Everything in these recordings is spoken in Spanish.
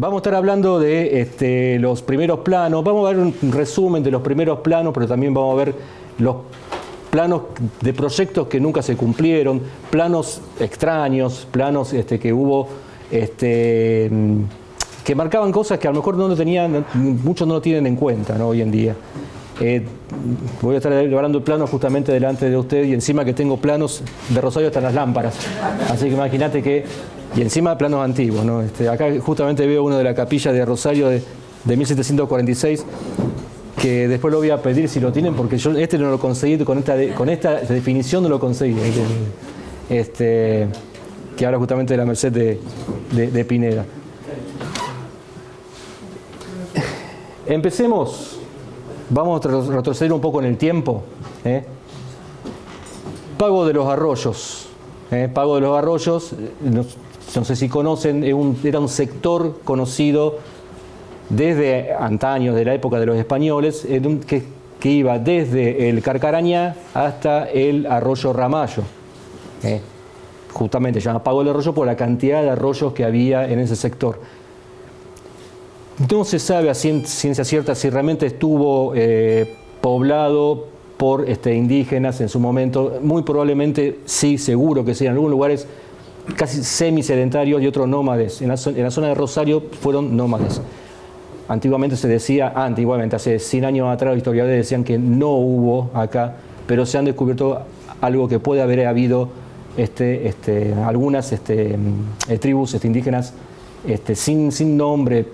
Vamos a estar hablando de los primeros planos. Vamos a ver un resumen de los primeros planos, pero también vamos a ver los planos de proyectos que nunca se cumplieron, planos extraños, planos que hubo, que marcaban cosas que a lo mejor no lo tenían, muchos no lo tienen en cuenta, ¿no? Hoy en día. Voy a estar llevando el plano justamente delante de usted y encima que tengo planos de Rosario hasta las lámparas. Así que imagínate que... Y encima planos antiguos, ¿no? Acá justamente veo uno de la capilla de Rosario de 1746, que después lo voy a pedir si lo tienen, porque yo no lo conseguí, con esta definición no lo conseguí. Que habla justamente de la Merced de Pineda. Empecemos. Vamos a retroceder un poco en el tiempo. Pago de los Arroyos. Pago de los Arroyos, no sé si conocen, era un sector conocido desde antaño, de la época de los españoles, que iba desde el Carcarañá hasta el arroyo Ramallo. Justamente se llama Pago del Arroyo por la cantidad de arroyos que había en ese sector. No se sabe a ciencia cierta si realmente estuvo poblado por indígenas en su momento. Muy probablemente sí, seguro que sí, en algunos lugares casi semisedentarios y otros nómades. En la zona de Rosario fueron nómades. Antiguamente se decía, hace 100 años atrás los historiadores decían que no hubo acá, pero se han descubierto algo que puede haber habido algunas tribus indígenas sin nombre,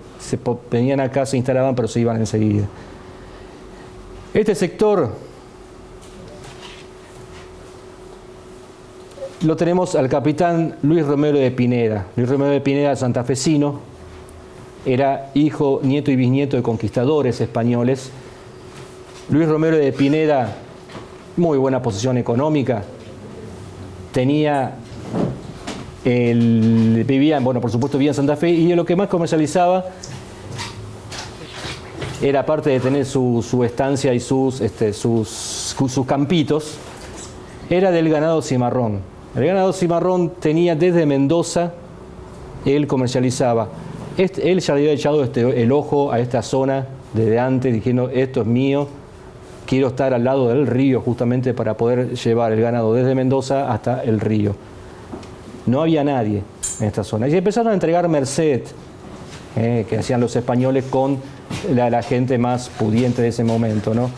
venían acá, se instalaban, pero se iban enseguida. Este sector lo tenemos al capitán Luis Romero de Pineda. Luis Romero de Pineda, santafesino, era hijo, nieto y bisnieto de conquistadores españoles. Luis Romero de Pineda, muy buena posición económica, por supuesto vivía en Santa Fe, y lo que más comercializaba era, aparte de tener su estancia y sus campitos, era del ganado cimarrón. El ganado cimarrón tenía desde Mendoza, él comercializaba. Él ya le había echado el ojo a esta zona desde antes, diciendo, esto es mío, quiero estar al lado del río justamente para poder llevar el ganado desde Mendoza hasta el río. No había nadie en esta zona. Y empezaron a entregar merced, que hacían los españoles con la gente más pudiente de ese momento, ¿no?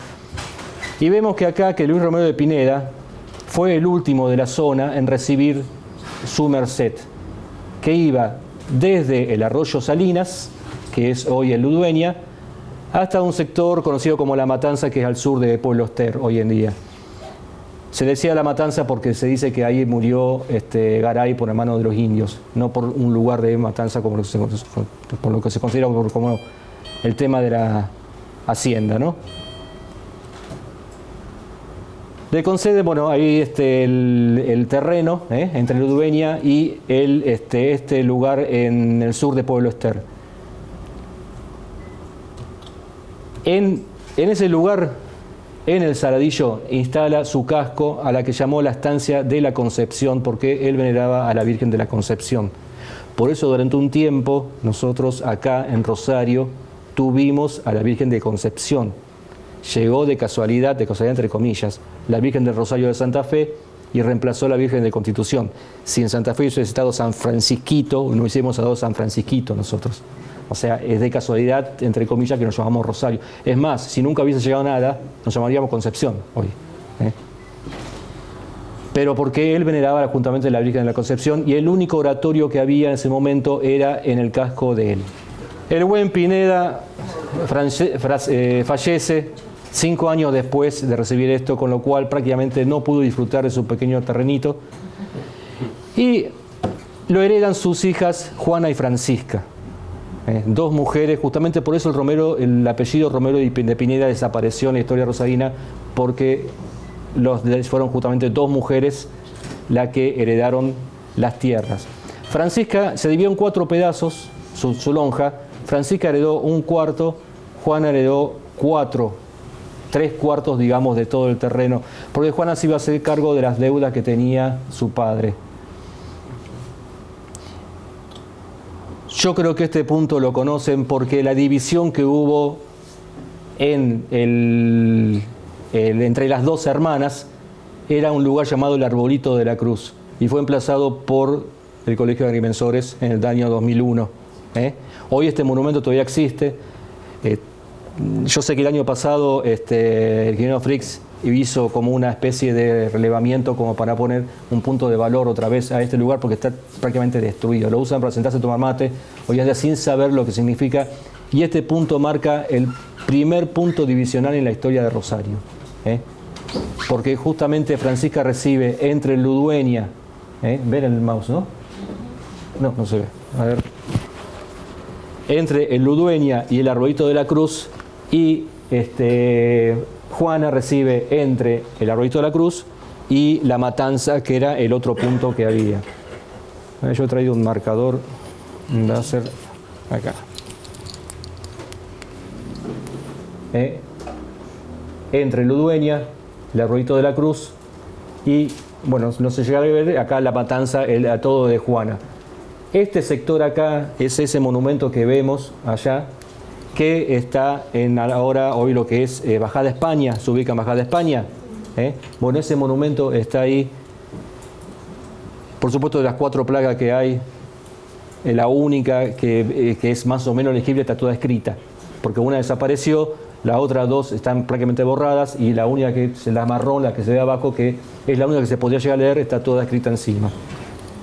Y vemos que acá que Luis Romero de Pineda fue el último de la zona en recibir su merced, que iba desde el arroyo Salinas, que es hoy el Ludueña, hasta un sector conocido como La Matanza, que es al sur de Pueblo Ester hoy en día. Se decía La Matanza porque se dice que ahí murió Garay por la mano de los indios, no por un lugar de matanza por lo que se considera como el tema de la hacienda, ¿no? Le concede, ahí el terreno entre Ludueña y este lugar en el sur de Pueblo Ester. En ese lugar, en el Saladillo, instala su casco a la que llamó la estancia de la Concepción, porque él veneraba a la Virgen de la Concepción. Por eso durante un tiempo nosotros acá en Rosario tuvimos a la Virgen de Concepción. Llegó de casualidad entre comillas, la Virgen del Rosario de Santa Fe y reemplazó a la Virgen de Constitución. Si en Santa Fe hubiese estado San Francisquito, no hubiésemos dado San Francisquito nosotros. O sea, es de casualidad, entre comillas, que nos llamamos Rosario. Es más, si nunca hubiese llegado nada, nos llamaríamos Concepción hoy. Pero porque él veneraba juntamente a la Virgen de la Concepción, y el único oratorio que había en ese momento era en el casco de él. El buen Pineda fallece 5 años después de recibir esto, con lo cual prácticamente no pudo disfrutar de su pequeño terrenito. Y lo heredan sus hijas Juana y Francisca. Dos mujeres, justamente por eso el apellido Romero de Pineda desapareció en la historia rosarina, porque fueron justamente dos mujeres las que heredaron las tierras. Francisca se dividió en 4 pedazos, su lonja. Francisca heredó 1/4, Juana heredó 3/4, digamos, de todo el terreno, porque Juana se iba a hacer cargo de las deudas que tenía su padre. Yo creo que este punto lo conocen porque la división que hubo entre las dos hermanas era un lugar llamado el Arbolito de la Cruz y fue emplazado por el Colegio de Agrimensores en el año 2001. Hoy este monumento todavía existe. Yo sé que el año pasado el ingeniero Fricks hizo como una especie de relevamiento como para poner un punto de valor otra vez a este lugar porque está prácticamente destruido. Lo usan para sentarse a tomar mate hoy en día sin saber lo que significa, y este punto marca el primer punto divisional en la historia de Rosario. Porque justamente Francisca recibe entre Ludueña, ven el mouse, ¿no? No se ve. A ver. Entre el Ludueña y el Arbolito de la Cruz, y Juana recibe entre el Arbolito de la Cruz y La Matanza, que era el otro punto que había. Yo he traído un marcador láser acá. Entre Ludueña, el Arbolito de la Cruz y, bueno, no se llega a ver acá La Matanza, a todo de Juana. Este sector acá es ese monumento que vemos allá, que está en ahora, hoy lo que es Bajada España, se ubica en Bajada España. Bueno, ese monumento está ahí. Por supuesto, de las 4 plagas que hay, la única que es más o menos legible está toda escrita, porque una desapareció, las otras 2 están prácticamente borradas, y la única que es la marrón, la que se ve abajo, que es la única que se podría llegar a leer, está toda escrita encima.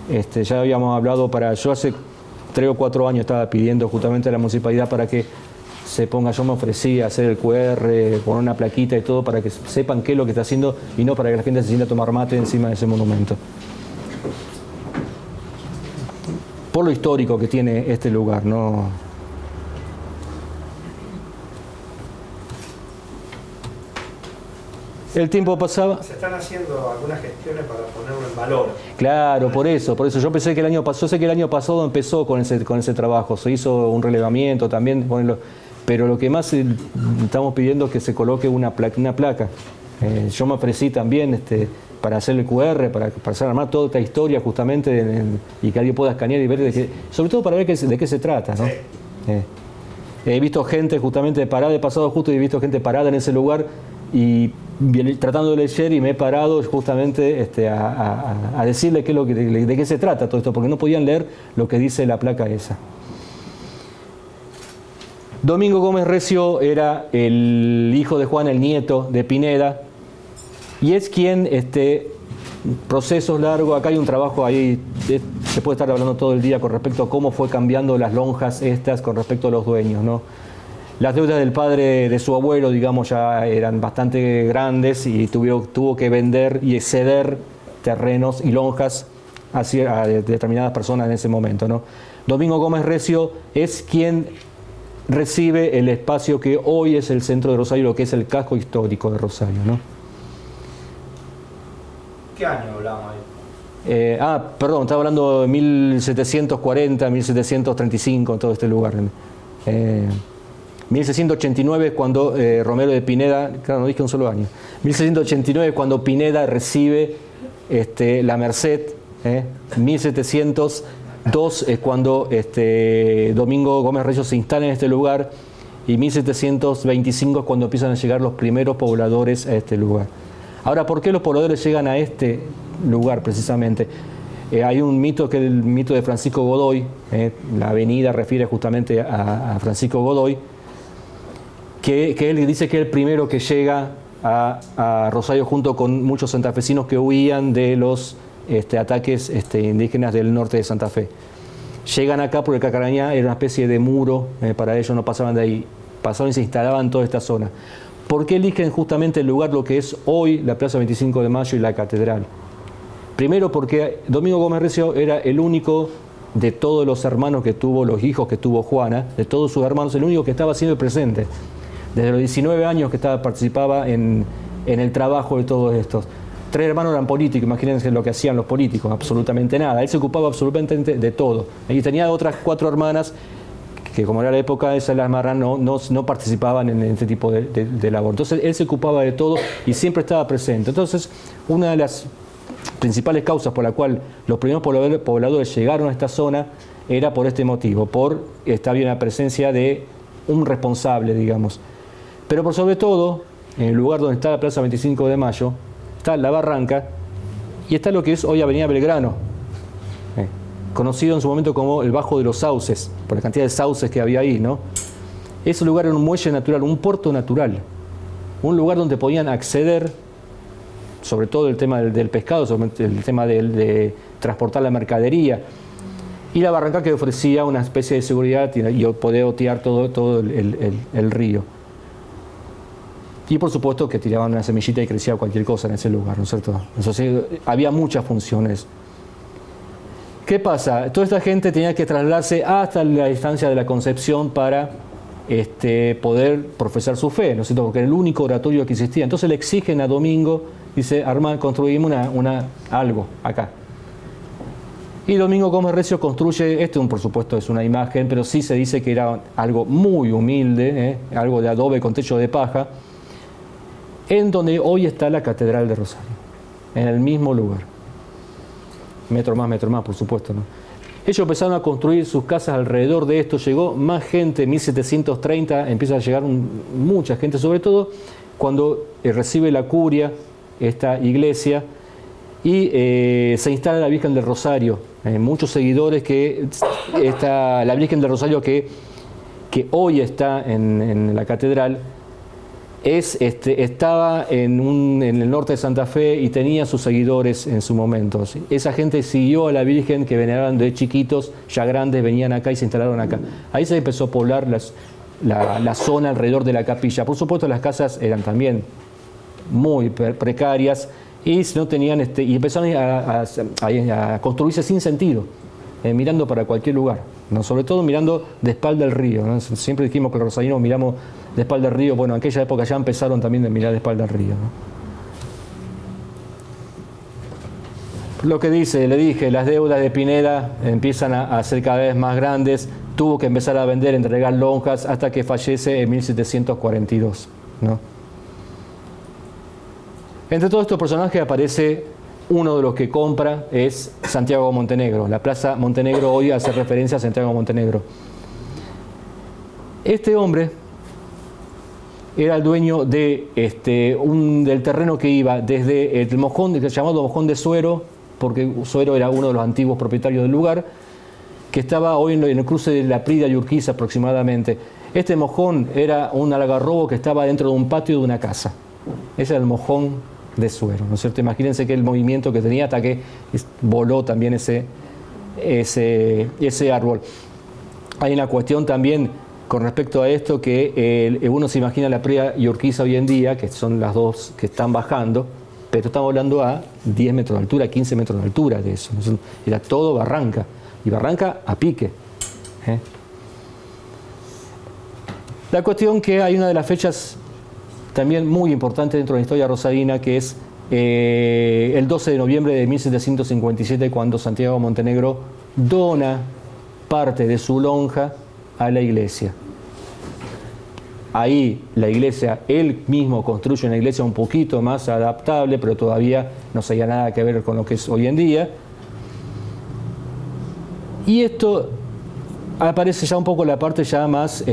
Ya habíamos hablado yo hace 3 o 4 años estaba pidiendo justamente a la municipalidad para que se ponga, yo me ofrecí a hacer el QR, poner una plaquita y todo para que sepan qué es lo que está haciendo y no para que la gente se sienta a tomar mate encima de ese monumento. Por lo histórico que tiene este lugar, ¿no? El tiempo pasaba. Se están haciendo algunas gestiones para ponerlo en valor. Claro, por eso. Yo pensé que el año pasado, sé que el año pasado empezó con ese trabajo. Se hizo un relevamiento también, pero lo que más estamos pidiendo es que se coloque una placa. Yo me ofrecí también para hacer el QR, para hacer armar toda esta historia justamente y que alguien pueda escanear y ver, sobre todo para ver de qué se trata, ¿no? Sí. He visto gente justamente parada, he pasado justo y he visto gente parada en ese lugar y tratando de leer, y me he parado justamente a decirle de qué se trata todo esto, porque no podían leer lo que dice la placa esa. Domingo Gómez Recio era el hijo de Juana, el nieto de Pineda, y es quien, procesos largos, acá hay un trabajo ahí, se puede estar hablando todo el día con respecto a cómo fue cambiando las lonjas estas con respecto a los dueños, ¿no? Las deudas del padre de su abuelo, digamos, ya eran bastante grandes y tuvo que vender y ceder terrenos y lonjas a determinadas personas en ese momento, ¿no? Domingo Gómez Recio es quien recibe el espacio que hoy es el centro de Rosario, lo que es el casco histórico de Rosario, ¿no? ¿Qué año hablamos ahí? Perdón, estaba hablando de 1740, 1735, en todo este lugar. 1689 es cuando Romero de Pineda, claro, no dije un solo año, 1689 es cuando Pineda recibe la Merced, 1702 es cuando Domingo Gómez Recio se instala en este lugar, y 1725 es cuando empiezan a llegar los primeros pobladores a este lugar. Ahora, ¿por qué los pobladores llegan a este lugar precisamente? Hay un mito que es el mito de Francisco Godoy, la avenida refiere justamente a Francisco Godoy, que él dice que es el primero que llega a Rosario junto con muchos santafesinos que huían de los ataques indígenas del norte de Santa Fe. Llegan acá porque Cacarañá era una especie de muro, para ellos no pasaban de ahí, pasaban y se instalaban en toda esta zona. ¿Por qué eligen justamente el lugar, lo que es hoy la Plaza 25 de Mayo y la Catedral? Primero porque Domingo Gómez Recio era el único de todos los hermanos que tuvo, los hijos que tuvo Juana, de todos sus hermanos, el único que estaba siempre presente. Desde los 19 años que participaba en el trabajo de todos estos. 3 hermanos eran políticos, imagínense lo que hacían los políticos, absolutamente nada. Él se ocupaba absolutamente de todo. Y tenía otras 4 hermanas que, como era la época esa, las marras no participaban en este tipo de labor. Entonces él se ocupaba de todo y siempre estaba presente. Entonces, una de las principales causas por la cual los primeros pobladores llegaron a esta zona era por este motivo, había una presencia de un responsable, digamos. Pero por sobre todo, en el lugar donde está la Plaza 25 de Mayo, está la Barranca y está lo que es hoy Avenida Belgrano, conocido en su momento como el Bajo de los Sauces, por la cantidad de sauces que había ahí, ¿no? Ese lugar era un muelle natural, un puerto natural, un lugar donde podían acceder, sobre todo el tema del pescado, sobre el tema de transportar la mercadería, y la Barranca que ofrecía una especie de seguridad y poder otear todo el río. Y por supuesto que tiraban una semillita y crecía cualquier cosa en ese lugar, ¿no es cierto? Entonces había muchas funciones. ¿Qué pasa? Toda esta gente tenía que trasladarse hasta la distancia de la Concepción para poder profesar su fe, ¿no es cierto? Porque era el único oratorio que existía. Entonces le exigen a Domingo, dice, Armán, construimos algo acá. Y Domingo Gómez Recio construye, por supuesto es una imagen, pero sí se dice que era algo muy humilde, algo de adobe con techo de paja, en donde hoy está la Catedral de Rosario, en el mismo lugar. Metro más, por supuesto, ¿no? Ellos empezaron a construir sus casas alrededor de esto, llegó más gente, en 1730 empieza a llegar mucha gente, sobre todo cuando recibe la curia, esta iglesia, y se instala la Virgen del Rosario. Muchos seguidores la Virgen del Rosario que hoy está en la catedral, estaba en el norte de Santa Fe y tenía sus seguidores en su momento. Esa gente siguió a la Virgen que veneraban de chiquitos, ya grandes, venían acá y se instalaron acá. Ahí se empezó a poblar la zona alrededor de la capilla. Por supuesto las casas eran también muy precarias y no tenían y empezaron a construirse sin sentido, mirando para cualquier lugar, ¿no? Sobre todo mirando de espalda al río, ¿no? Siempre dijimos que los rosarinos miramos de espalda al río. Bueno, en aquella época ya empezaron también a mirar de espalda al río, ¿no? Lo que le dije, las deudas de Pineda empiezan a ser cada vez más grandes, tuvo que empezar a vender, entregar lonjas, hasta que fallece en 1742, ¿no? Entre todos estos personajes aparece uno de los que compra, es Santiago Montenegro. La Plaza Montenegro hoy hace referencia a Santiago Montenegro. Este hombre era el dueño del terreno que iba desde el mojón, llamado Mojón de Suero, porque Suero era uno de los antiguos propietarios del lugar, que estaba hoy en el cruce de La Prida y Urquiza aproximadamente. Este mojón era un algarrobo que estaba dentro de un patio de una casa. Ese era el Mojón de Suero, ¿no es cierto? Imagínense que el movimiento que tenía hasta que voló también ese árbol. Hay una cuestión también con respecto a esto que uno se imagina La Prida y Urquiza hoy en día, que son las dos que están bajando, pero estamos hablando a 10 metros de altura, 15 metros de altura de eso. Era todo barranca, y barranca a pique. La cuestión que hay una de las fechas también muy importante dentro de la historia rosarina, que es el 12 de noviembre de 1757, cuando Santiago Montenegro dona parte de su lonja a la iglesia. Ahí la iglesia, él mismo construye una iglesia un poquito más adaptable, pero todavía no se haya nada que ver con lo que es hoy en día. Y esto aparece ya un poco la parte ya más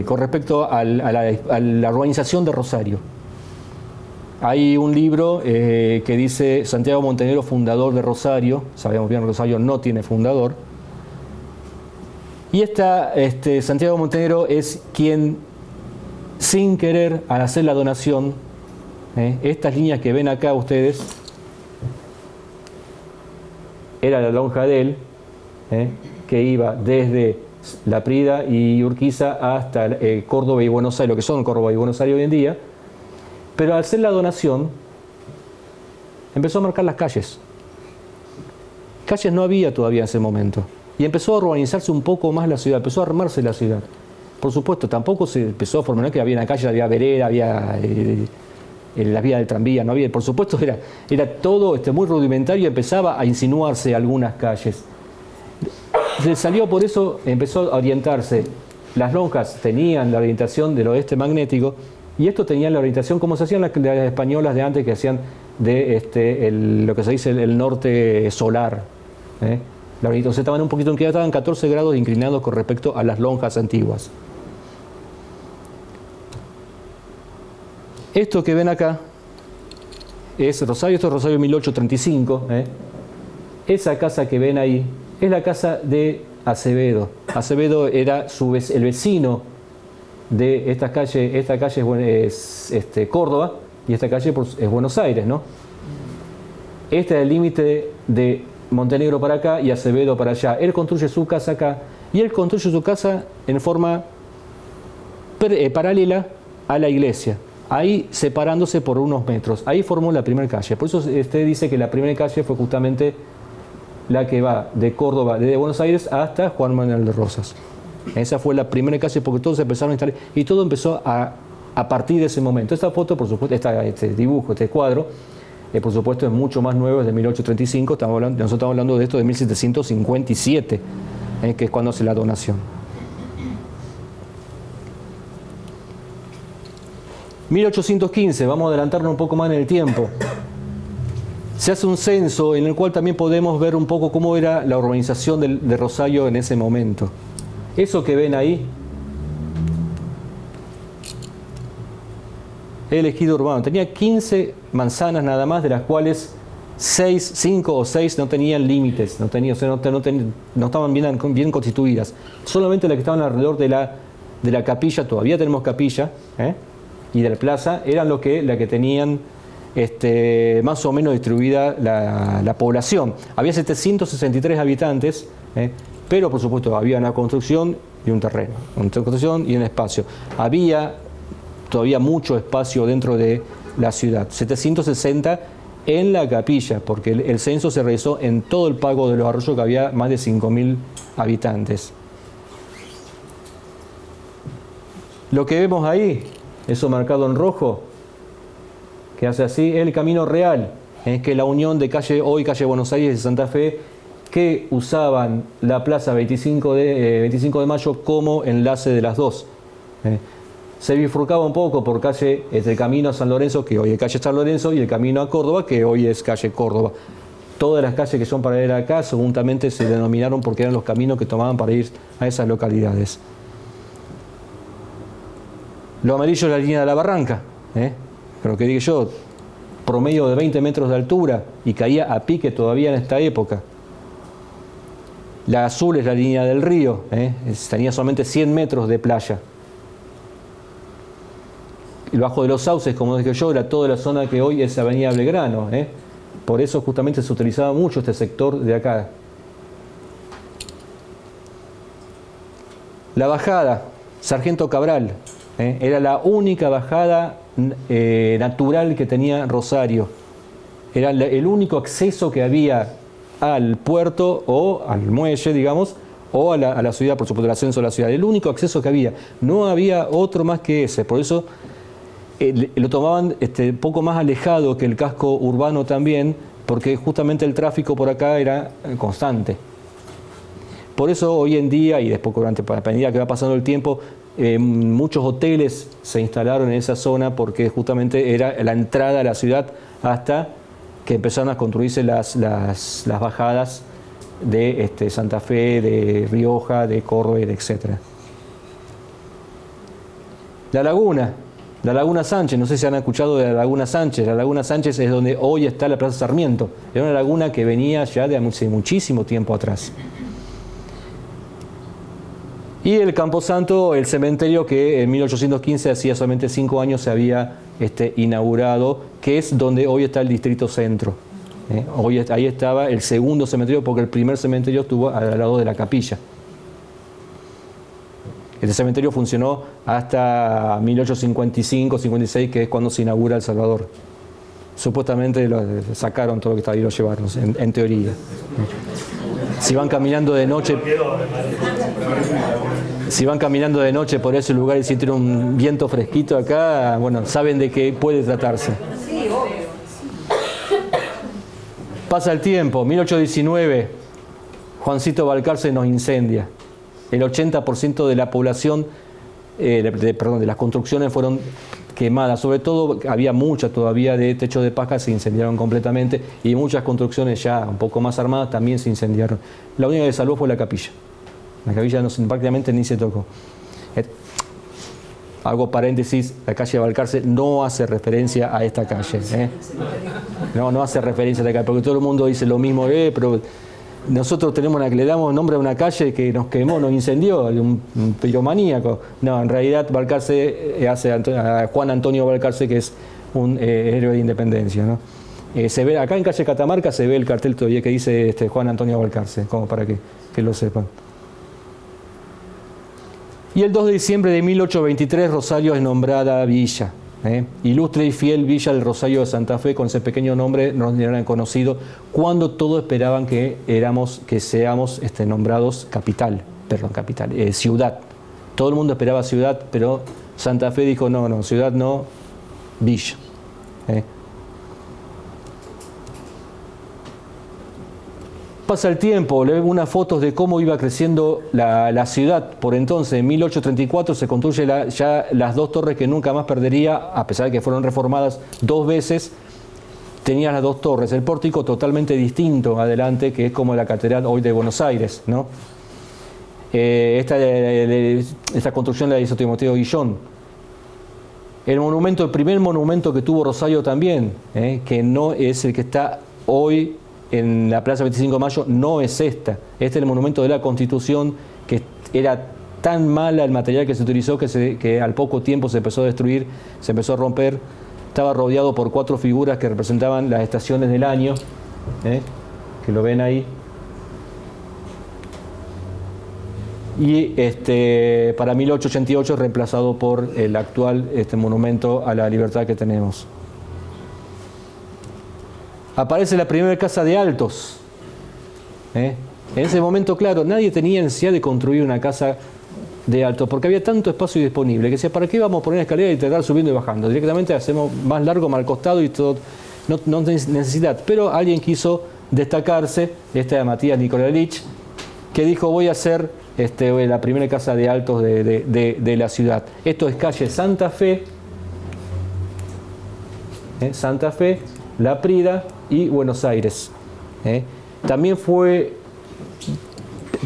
con respecto a la urbanización de Rosario. Hay un libro que dice Santiago Montenegro, fundador de Rosario. Sabemos bien que Rosario no tiene fundador. Y Santiago Montenegro es quien, sin querer, al hacer la donación, estas líneas que ven acá ustedes, era la lonja de él, que iba desde La Prida y Urquiza hasta Córdoba y Buenos Aires, lo que son Córdoba y Buenos Aires hoy en día. Pero al hacer la donación, empezó a marcar las calles. Calles no había todavía en ese momento. Y empezó a urbanizarse un poco más la ciudad, empezó a armarse la ciudad. Por supuesto, tampoco se empezó a formar que había una calle, había vereda, había las vías del tranvía, no había. Por supuesto, era todo muy rudimentario y empezaba a insinuarse algunas calles. Se salió por eso, empezó a orientarse. Las lonjas tenían la orientación del oeste magnético y esto tenía la orientación como se hacían las españolas de antes, que hacían de lo que se dice el norte solar. La orillita, o sea, estaban un poquito inclinados, estaban 14 grados inclinados con respecto a las lonjas antiguas. Esto que ven acá es Rosario, esto es Rosario 1835. Esa casa que ven ahí es la casa de Acevedo. Acevedo era el vecino de esta calle es Córdoba y esta calle es Buenos Aires, ¿no? Este es el límite de Montenegro para acá y Acevedo para allá. Él construye su casa acá y él construye su casa en forma paralela a la iglesia, ahí separándose por unos metros. Ahí formó la primera calle. Por eso usted dice que la primera calle fue justamente la que va de Córdoba, desde Buenos Aires hasta Juan Manuel de Rosas. Esa fue la primera calle porque todos empezaron a instalar y todo empezó a partir de ese momento. Esta foto, por supuesto, este dibujo, este cuadro, por supuesto es mucho más nuevo, es de 1835, nosotros estamos hablando de esto de 1757, que es cuando hace la donación. 1815, vamos a adelantarnos un poco más en el tiempo. Se hace un censo en el cual también podemos ver un poco cómo era la urbanización de Rosario en ese momento. Eso que ven ahí, el ejido urbano, tenía 15 manzanas nada más, de las cuales 5 o 6 no tenían límites, no estaban bien constituidas. Solamente las que estaban alrededor de la capilla, todavía tenemos capilla, y de la plaza, eran la que tenían más o menos distribuida la población. Había 763 habitantes, pero por supuesto había una construcción y un terreno, una construcción y un espacio. Había todavía mucho espacio dentro de la ciudad, 760 en la capilla, porque el censo se realizó en todo el Pago de los Arroyos, que había más de 5.000 habitantes. Lo que vemos ahí, eso marcado en rojo, que hace así, es el Camino Real, es que la unión de calle Buenos Aires y Santa Fe, que usaban la plaza 25 de Mayo como enlace de las dos. Se bifurcaba un poco por calle, el camino a San Lorenzo, que hoy es calle San Lorenzo, y el camino a Córdoba, que hoy es calle Córdoba. Todas las calles que son paralelas acá, seguramente se denominaron porque eran los caminos que tomaban para ir a esas localidades. Lo amarillo es la línea de la barranca, pero que digo yo, promedio de 20 metros de altura y caía a pique todavía en esta época. La azul es la línea del río, tenía solamente 100 metros de playa. El Bajo de los Sauces, como dije yo, era toda la zona que hoy es Avenida Belgrano. Por eso justamente se utilizaba mucho este sector de acá. La bajada, Sargento Cabral, era la única bajada natural que tenía Rosario. Era el único acceso que había al puerto o al muelle, digamos, o a la ciudad, por supuesto, el ascenso a la ciudad. El único acceso que había. No había otro más que ese. Por eso lo tomaban un poco más alejado que el casco urbano también, porque justamente el tráfico por acá era constante. Por eso hoy en día, y después a medida que va pasando el tiempo, muchos hoteles se instalaron en esa zona porque justamente era la entrada a la ciudad hasta que empezaron a construirse las bajadas de Santa Fe, de Rioja, de Córdoba, etc. La Laguna Sánchez, no sé si han escuchado de la Laguna Sánchez. La Laguna Sánchez es donde hoy está la Plaza Sarmiento. Era una laguna que venía ya de hace muchísimo tiempo atrás. Y el Camposanto, el cementerio que en 1815, hacía solamente 5 años, se había inaugurado, que es donde hoy está el Distrito Centro. Ahí estaba el segundo cementerio, porque el primer cementerio estuvo al lado de la capilla. Este cementerio funcionó hasta 1855-56, que es cuando se inaugura El Salvador. Supuestamente sacaron todo lo que estaba ahí y lo llevaron, en teoría. Si van caminando de noche por ese lugar y sienten un viento fresquito acá, bueno, saben de qué puede tratarse. Pasa el tiempo, 1819, Juancito Balcarce nos incendia. El 80% de la población, de las construcciones quemadas. Sobre todo había muchas todavía de techo de paja, se incendiaron completamente, y muchas construcciones ya un poco más armadas también se incendiaron. La única que salvó fue la capilla. La capilla prácticamente ni se tocó. Hago paréntesis, la calle Balcarce no hace referencia a esta calle. No hace referencia a esta calle, porque todo el mundo dice lo mismo, pero nosotros le damos nombre a una calle que nos quemó, nos incendió, un piromaníaco. No, en realidad Balcarce hace a Juan Antonio Balcarce, que es un héroe de independencia, ¿no? Se ve, acá en calle Catamarca se ve el cartel todavía que dice Juan Antonio Balcarce, como para que lo sepan. Y el 2 de diciembre de 1823 Rosario es nombrada villa. Ilustre y fiel villa del Rosario de Santa Fe, con ese pequeño nombre nos eran conocido cuando todos esperaban que seamos nombrados ciudad. Todo el mundo esperaba ciudad, pero Santa Fe dijo no, ciudad no, villa. Pasa el tiempo, le veo unas fotos de cómo iba creciendo la ciudad. Por entonces, en 1834 se construye ya las dos torres que nunca más perdería, a pesar de que fueron reformadas 2 veces. Tenía las 2 torres, el pórtico totalmente distinto adelante, que es como la catedral hoy de Buenos Aires, ¿no? Esta construcción la hizo Timoteo Guillón. El primer monumento que tuvo Rosario también, que no es el que está hoy en la Plaza 25 de Mayo, no es esta. Este es el monumento de la Constitución, que era tan mala el material que se utilizó que al poco tiempo se empezó a destruir, se empezó a romper. Estaba rodeado por 4 figuras que representaban las estaciones del año, que lo ven ahí. Y para 1888 reemplazado por el actual monumento a la libertad que tenemos. Aparece la primera casa de altos. En ese momento, claro, nadie tenía necesidad de construir una casa de altos, porque había tanto espacio disponible que decía, ¿para qué vamos a poner escalera y tratar subiendo y bajando? Directamente hacemos más largo, más al costado y todo, no necesidad. Pero alguien quiso destacarse, Matías Nikolaevich, que dijo, voy a hacer la primera casa de altos de la ciudad. Esto es calle Santa Fe, Santa Fe, La Prida y Buenos Aires. También fue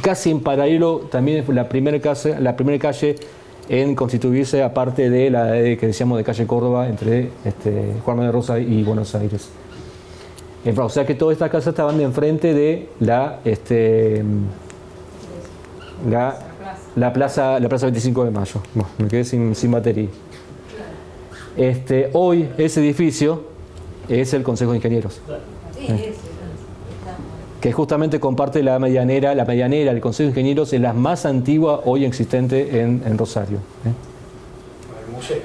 casi en paralelo, también fue la primera calle en constituirse, aparte de la que decíamos de calle Córdoba, entre Juan Manuel Rosa y Buenos Aires. O sea que todas estas casas estaban de enfrente de la plaza 25 de Mayo. Bueno, me quedé sin batería. Hoy ese edificio es el Consejo de Ingenieros, que justamente comparte la medianera. La medianera del Consejo de Ingenieros es la más antigua hoy existente en Rosario. El museo.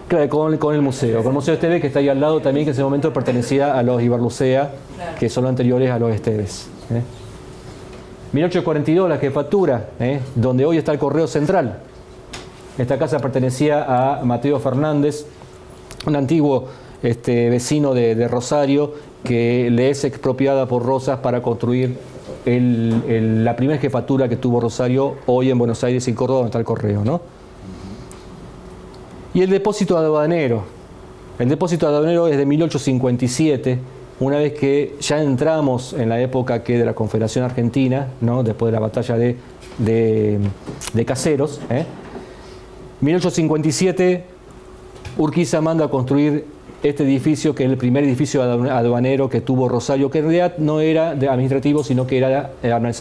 Claro, con el museo. Con el Museo Esteves, que está ahí al lado también, que en ese momento pertenecía a los Ibarlucea, que son los anteriores a los Esteves. 1842, la jefatura, donde hoy está el Correo Central. Esta casa pertenecía a Mateo Fernández, un antiguo vecino de Rosario, que le es expropiada por Rosas para construir la primera jefatura que tuvo Rosario hoy en Buenos Aires y Córdoba, donde está el correo, ¿no? Y el depósito aduanero. El depósito aduanero es de 1857, una vez que ya entramos en la época de la Confederación Argentina, ¿no? Después de la batalla de Caseros. 1857, Urquiza manda a construir este edificio, que es el primer edificio aduanero que tuvo Rosario, que en realidad no era administrativo, sino que era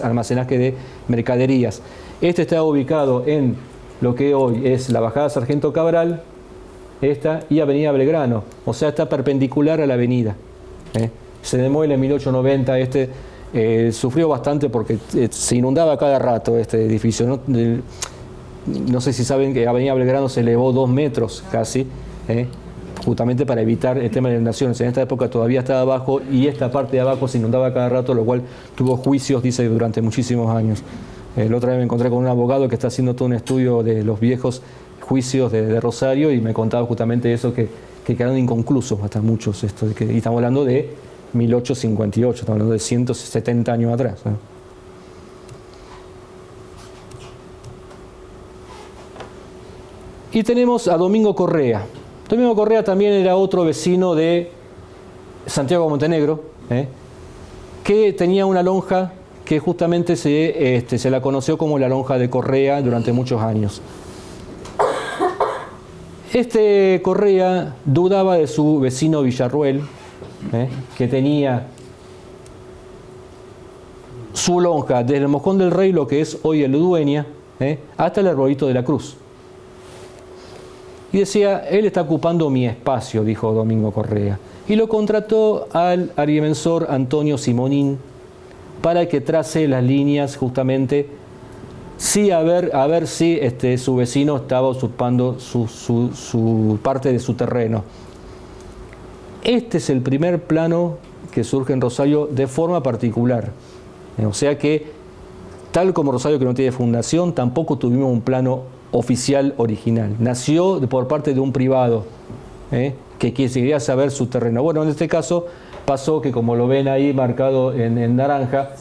almacenaje de mercaderías. Este está ubicado en lo que hoy es la Bajada Sargento Cabral, y Avenida Belgrano, o sea, está perpendicular a la avenida. Se demuele en 1890, sufrió bastante porque se inundaba cada rato este edificio. No sé si saben que Avenida Belgrano se elevó 2 metros casi, justamente para evitar el tema de inundaciones. En esta época todavía estaba abajo y esta parte de abajo se inundaba cada rato, lo cual tuvo juicios, dice, durante muchísimos años. La otra vez me encontré con un abogado que está haciendo todo un estudio de los viejos juicios de Rosario y me contaba justamente eso, que quedaron inconclusos hasta muchos. Y estamos hablando de 1858, estamos hablando de 170 años atrás. Y tenemos a Domingo Correa. Domingo Correa también era otro vecino de Santiago Montenegro, que tenía una lonja que justamente se la conoció como la lonja de Correa durante muchos años. Este Correa dudaba de su vecino Villarruel, que tenía su lonja desde el Mojón del Rey, lo que es hoy el Udueña, hasta el Arbolito de la Cruz. Y decía, él está ocupando mi espacio, dijo Domingo Correa. Y lo contrató al agrimensor Antonio Simonín para que trace las líneas justamente, sí, a ver si su vecino estaba usurpando su parte de su terreno. Este es el primer plano que surge en Rosario de forma particular. O sea que, tal como Rosario, que no tiene fundación, tampoco tuvimos un plano oficial original. Nació por parte de un privado que quería saber su terreno. Bueno, en este caso pasó que, como lo ven ahí marcado en naranja,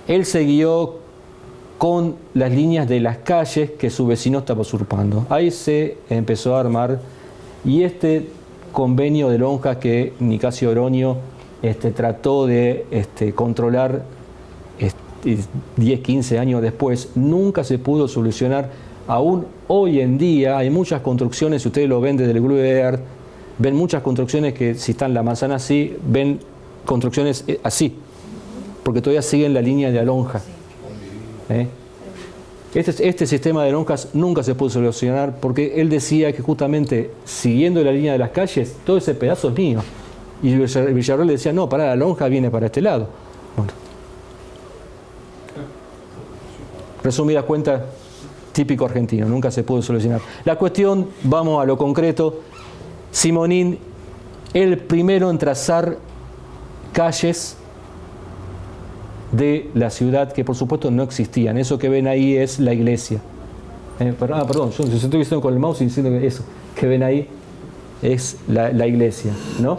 él siguió con las líneas de las calles que su vecino estaba usurpando. Ahí se empezó a armar, y este convenio de lonjas que Nicasio Oroño trató de controlar 10, 15 años después, nunca se pudo solucionar. Aún hoy en día hay muchas construcciones, si ustedes lo ven desde el Grupo de Art, ven muchas construcciones que, si están la manzana así, ven construcciones así, porque todavía siguen la línea de alonja. Este sistema de lonjas nunca se pudo solucionar, porque él decía que justamente siguiendo la línea de las calles, todo ese pedazo es mío. Y Villarroel le decía, no, pará, la lonja viene para este lado. Bueno. Resumidas cuentas, típico argentino, nunca se pudo solucionar. La cuestión, vamos a lo concreto, Simonín, el primero en trazar calles de la ciudad que por supuesto no existían. Eso que ven ahí es la iglesia. Perdón, yo estoy diciendo con el mouse y diciendo que eso que ven ahí es la iglesia, ¿no?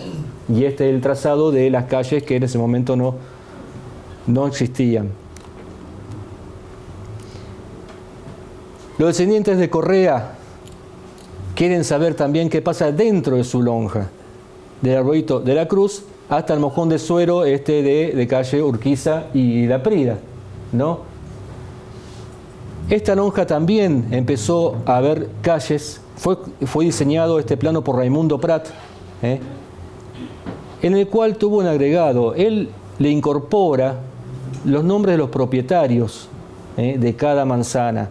Y este es el trazado de las calles que en ese momento no existían. Los descendientes de Correa quieren saber también qué pasa dentro de su lonja, del Arbolito de la Cruz hasta el Mojón de Suero, de calle Urquiza y La Prida, ¿no? Esta lonja también empezó a ver calles. Fue diseñado este plano por Raimundo Prat, en el cual tuvo un agregado. Él le incorpora los nombres de los propietarios de cada manzana.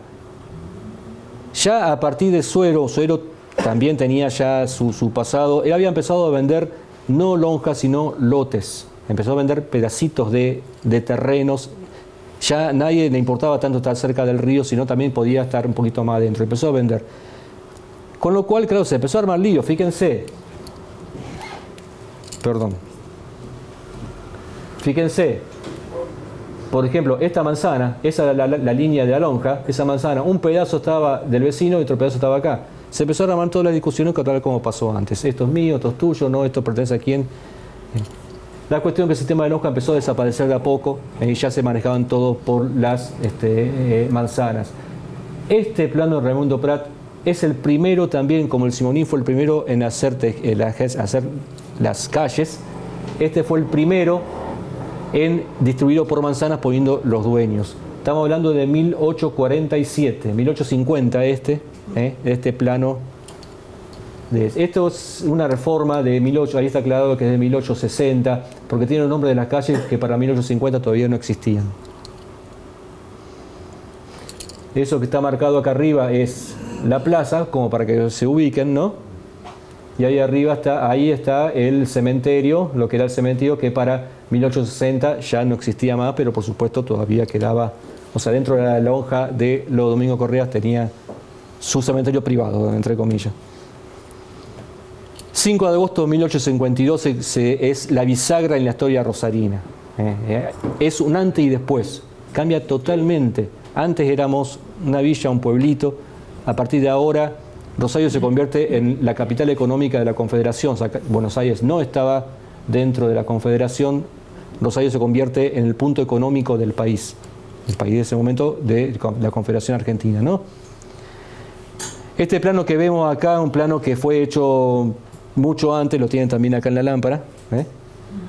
Ya a partir de Suero también tenía ya su pasado. Él había empezado a vender no lonjas, sino lotes. Empezó a vender pedacitos de terrenos. Ya nadie le importaba tanto estar cerca del río, sino también podía estar un poquito más adentro. Empezó a vender. Con lo cual, claro, se empezó a armar lío. Fíjense. Por ejemplo, esta manzana, esa es la línea de la lonja, esa manzana, un pedazo estaba del vecino y otro pedazo estaba acá. Se empezó a armar todas las discusiones tal como pasó antes. Esto es mío, esto es tuyo, no, esto pertenece a quién. La cuestión es que el sistema de lonja empezó a desaparecer de a poco y ya se manejaban todos por las manzanas. Este plano de Raimundo Prat es el primero también, como el Simonín fue el primero en hacer las calles. Este fue el primero en distribuirlo por manzanas poniendo los dueños. Estamos hablando de 1847, 1850 este plano. Esto es una reforma de 18, ahí está aclarado que es de 1860, porque tiene el nombre de las calles que para 1850 todavía no existían. Eso que está marcado acá arriba es la plaza, como para que se ubiquen, ¿no? Y ahí arriba está el cementerio, lo que era el cementerio que para 1860 ya no existía más, pero por supuesto todavía quedaba, o sea, dentro de la lonja de los Domingo Correa tenía su cementerio privado, entre comillas. 5 de agosto de 1852 es la bisagra en la historia rosarina. Es un antes y después, cambia totalmente. Antes éramos una villa, un pueblito, a partir de ahora Rosario se convierte en la capital económica de la Confederación. O sea, Buenos Aires no estaba dentro de la Confederación, Rosario se convierte en el punto económico del país, el país de ese momento de la Confederación Argentina, ¿no? Este plano que vemos acá, un plano que fue hecho mucho antes, lo tienen también acá en la lámpara,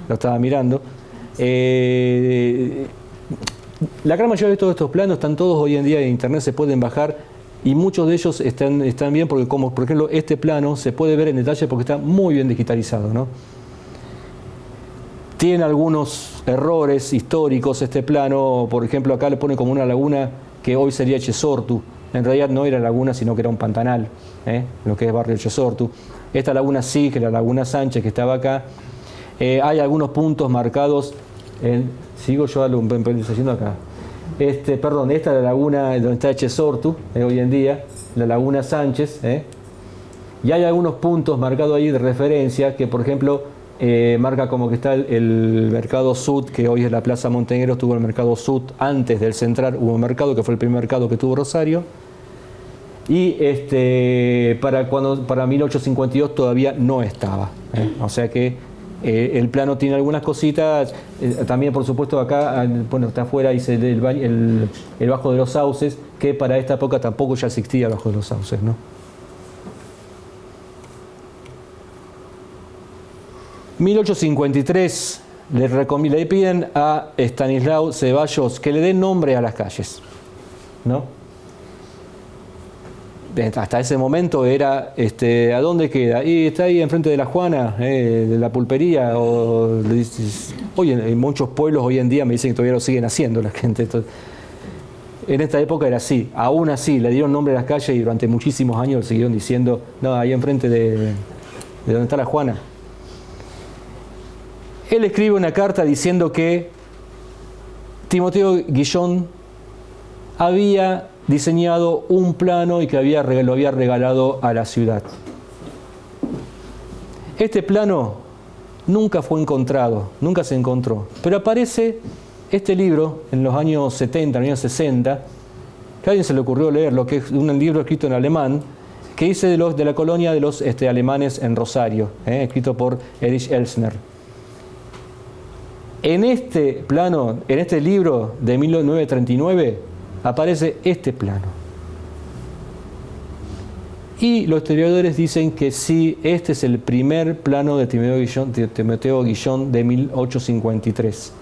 lo estaba mirando. La gran mayoría de todos estos planos están todos hoy en día en internet, se pueden bajar y muchos de ellos están bien porque, como por ejemplo este plano, se puede ver en detalle porque está muy bien digitalizado, ¿no? Tiene algunos errores históricos este plano, por ejemplo acá le pone como una laguna que hoy sería Echesortu, en realidad no era laguna sino que era un pantanal, lo que es barrio Echesortu. Esta laguna sí, que es la laguna Sánchez que estaba acá. Hay algunos puntos marcados sigo yo haciendo acá. Perdón, esta es la laguna donde está Echesortu, hoy en día, la laguna Sánchez, y hay algunos puntos marcados ahí de referencia que, por ejemplo, marca como que está el Mercado Sud, que hoy es la Plaza Montenegro, tuvo el Mercado Sud, antes del Central hubo un mercado, que fue el primer mercado que tuvo Rosario, y para 1852 todavía no estaba, o sea que el plano tiene algunas cositas, también por supuesto acá, bueno, está afuera dice el Bajo de los Sauces, que para esta época tampoco ya existía el Bajo de los Sauces, ¿no? 1853 le piden a Estanislao Ceballos que le dé nombre a las calles, ¿no? Hasta ese momento era, ¿a dónde queda? Y está ahí enfrente de la Juana, de la pulpería. Oye, en muchos pueblos hoy en día me dicen que todavía lo siguen haciendo la gente. En esta época era así. Aún así, le dieron nombre a las calles y durante muchísimos años le siguieron diciendo, no, ahí enfrente de donde está la Juana. Él escribe una carta diciendo que Timoteo Guillón había diseñado un plano y que lo había regalado a la ciudad. Este plano nunca fue encontrado, nunca se encontró, pero aparece este libro en los años 70, en los años 60, que a alguien se le ocurrió leerlo, que es un libro escrito en alemán, que dice de la colonia de los alemanes en Rosario, escrito por Erich Elsner. En este plano, en este libro de 1939, aparece este plano. Y los historiadores dicen que sí, este es el primer plano de Timoteo Guillón de 1853.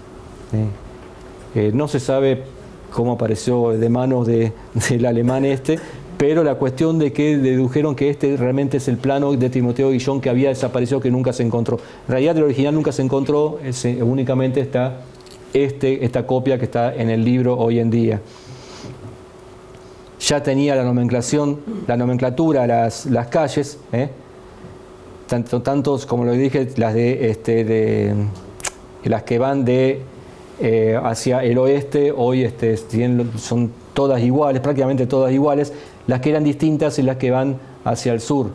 No se sabe cómo apareció de manos del alemán pero la cuestión de que dedujeron que este realmente es el plano de Timoteo Guillón que había desaparecido, que nunca se encontró. En realidad el original nunca se encontró, únicamente está esta copia que está en el libro hoy en día. Ya tenía la nomenclatura, las calles, tantos como lo dije, las que van hacia el oeste, hoy son todas iguales, prácticamente todas iguales, las que eran distintas y las que van hacia el sur.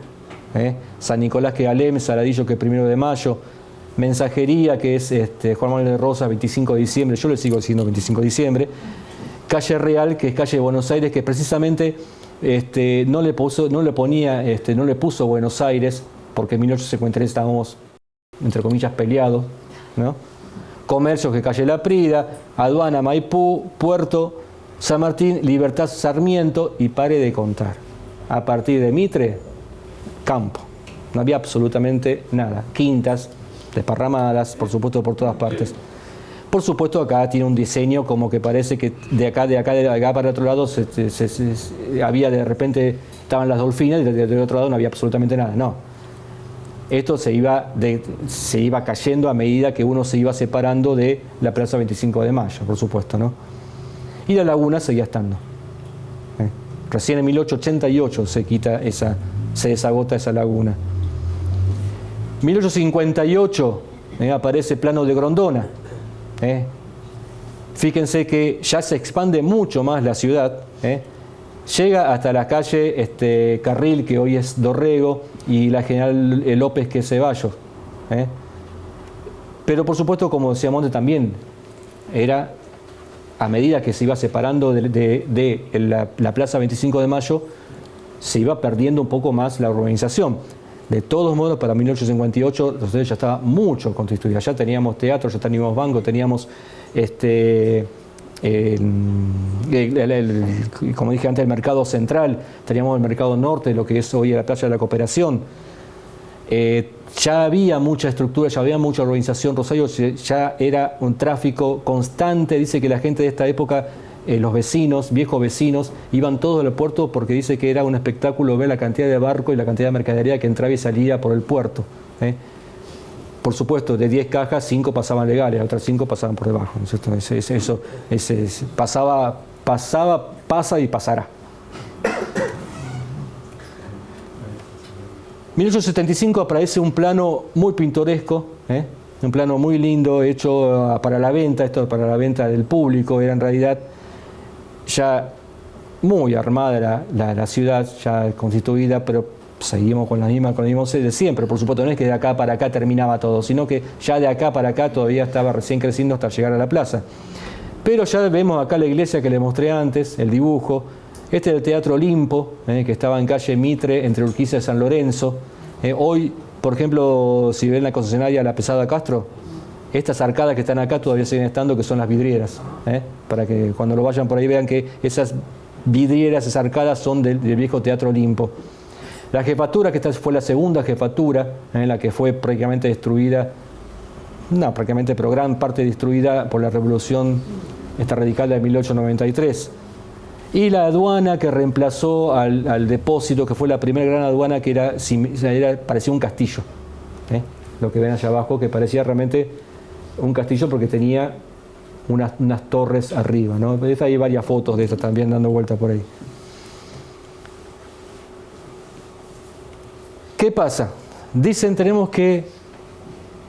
San Nicolás que Alem, Saladillo que 1 de Mayo, Mensajería que es Juan Manuel de Rosas, 25 de diciembre, yo le sigo diciendo 25 de diciembre, Calle Real, que es calle de Buenos Aires, que precisamente no le puso Buenos Aires, porque en 1853 estábamos, entre comillas, peleados, ¿no? Comercio, que es calle La Prida, Aduana, Maipú, Puerto, San Martín, Libertad, Sarmiento, y pare de contar. A partir de Mitre, campo. No había absolutamente nada. Quintas, desparramadas, por supuesto, por todas partes. Por supuesto, acá tiene un diseño como que parece que de acá para el otro lado había de repente, estaban las Dolfinas y del otro lado no había absolutamente nada. No. Esto se iba cayendo a medida que uno se iba separando de la Plaza 25 de Mayo, por supuesto, ¿no? Y la laguna seguía estando. Recién en 1888 se desagota esa laguna. 1858 aparece plano de Grondona. Fíjense que ya se expande mucho más la ciudad, llega hasta la calle Carril, que hoy es Dorrego, y la General López, que es Ceballos. Pero por supuesto, como decía Monte también, era a medida que se iba separando de la Plaza 25 de Mayo, se iba perdiendo un poco más la urbanización. De todos modos, para 1858 la ciudad ya estaba mucho constituida. Ya teníamos teatro, ya teníamos banco, teníamos como dije antes, el mercado central, teníamos el mercado norte, lo que es hoy la playa de la Cooperación. Ya había mucha estructura, ya había mucha organización. Rosario ya era un tráfico constante. Dice que la gente de esta época, los vecinos, viejos vecinos, iban todos al puerto porque dice que era un espectáculo ver la cantidad de barcos y la cantidad de mercadería que entraba y salía por el puerto. Por supuesto, de 10 cajas, 5 pasaban legales, otras 5 pasaban por debajo, ¿no es cierto? Pasa y pasará. 1875 aparece un plano muy pintoresco, un plano muy lindo, hecho para la venta, esto para la venta del público, era en realidad ya muy armada la ciudad, ya constituida, pero seguimos con la misma de siempre. Por supuesto, no es que de acá para acá terminaba todo, sino que ya de acá para acá todavía estaba recién creciendo hasta llegar a la plaza. Pero ya vemos acá la iglesia que les mostré antes, el dibujo. Este es el Teatro Olimpo, que estaba en calle Mitre, entre Urquiza y San Lorenzo. Hoy, por ejemplo, si ven la concesionaria La Pesada Castro, estas arcadas que están acá todavía siguen estando, que son las vidrieras. Para que cuando lo vayan por ahí vean que esas vidrieras, esas arcadas son del viejo Teatro Olimpo. La jefatura, que esta fue la segunda jefatura, la que fue prácticamente destruida, no prácticamente, pero gran parte destruida por la revolución radical de 1893. Y la aduana que reemplazó al depósito, que fue la primera gran aduana, que parecía un castillo. Lo que ven allá abajo, que parecía realmente un castillo porque tenía unas torres arriba, ¿no? Hay varias fotos de eso también dando vuelta por ahí. ¿Qué pasa? Dicen, tenemos que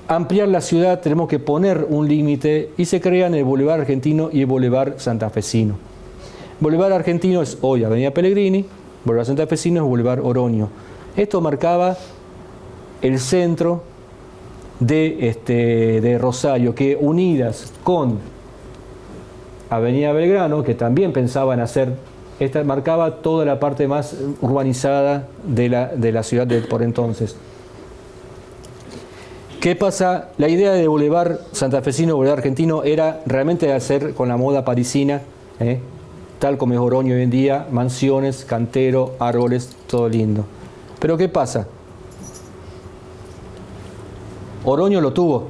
ampliar la ciudad, tenemos que poner un límite, y se crean el Boulevard Argentino y el Boulevard Santafesino. Boulevard Argentino es hoy Avenida Pellegrini, Boulevard Santafesino es Boulevard Oroño. Esto marcaba el centro de Rosario, que unidas con Avenida Belgrano, que también pensaban hacer, esta marcaba toda la parte más urbanizada de la ciudad por entonces. ¿Qué pasa? La idea de Boulevard Santafesino, Boulevard Argentino, era realmente hacer con la moda parisina, tal como es Oroño hoy en día, mansiones, cantero, árboles, todo lindo. Pero ¿qué pasa? Oroño lo tuvo.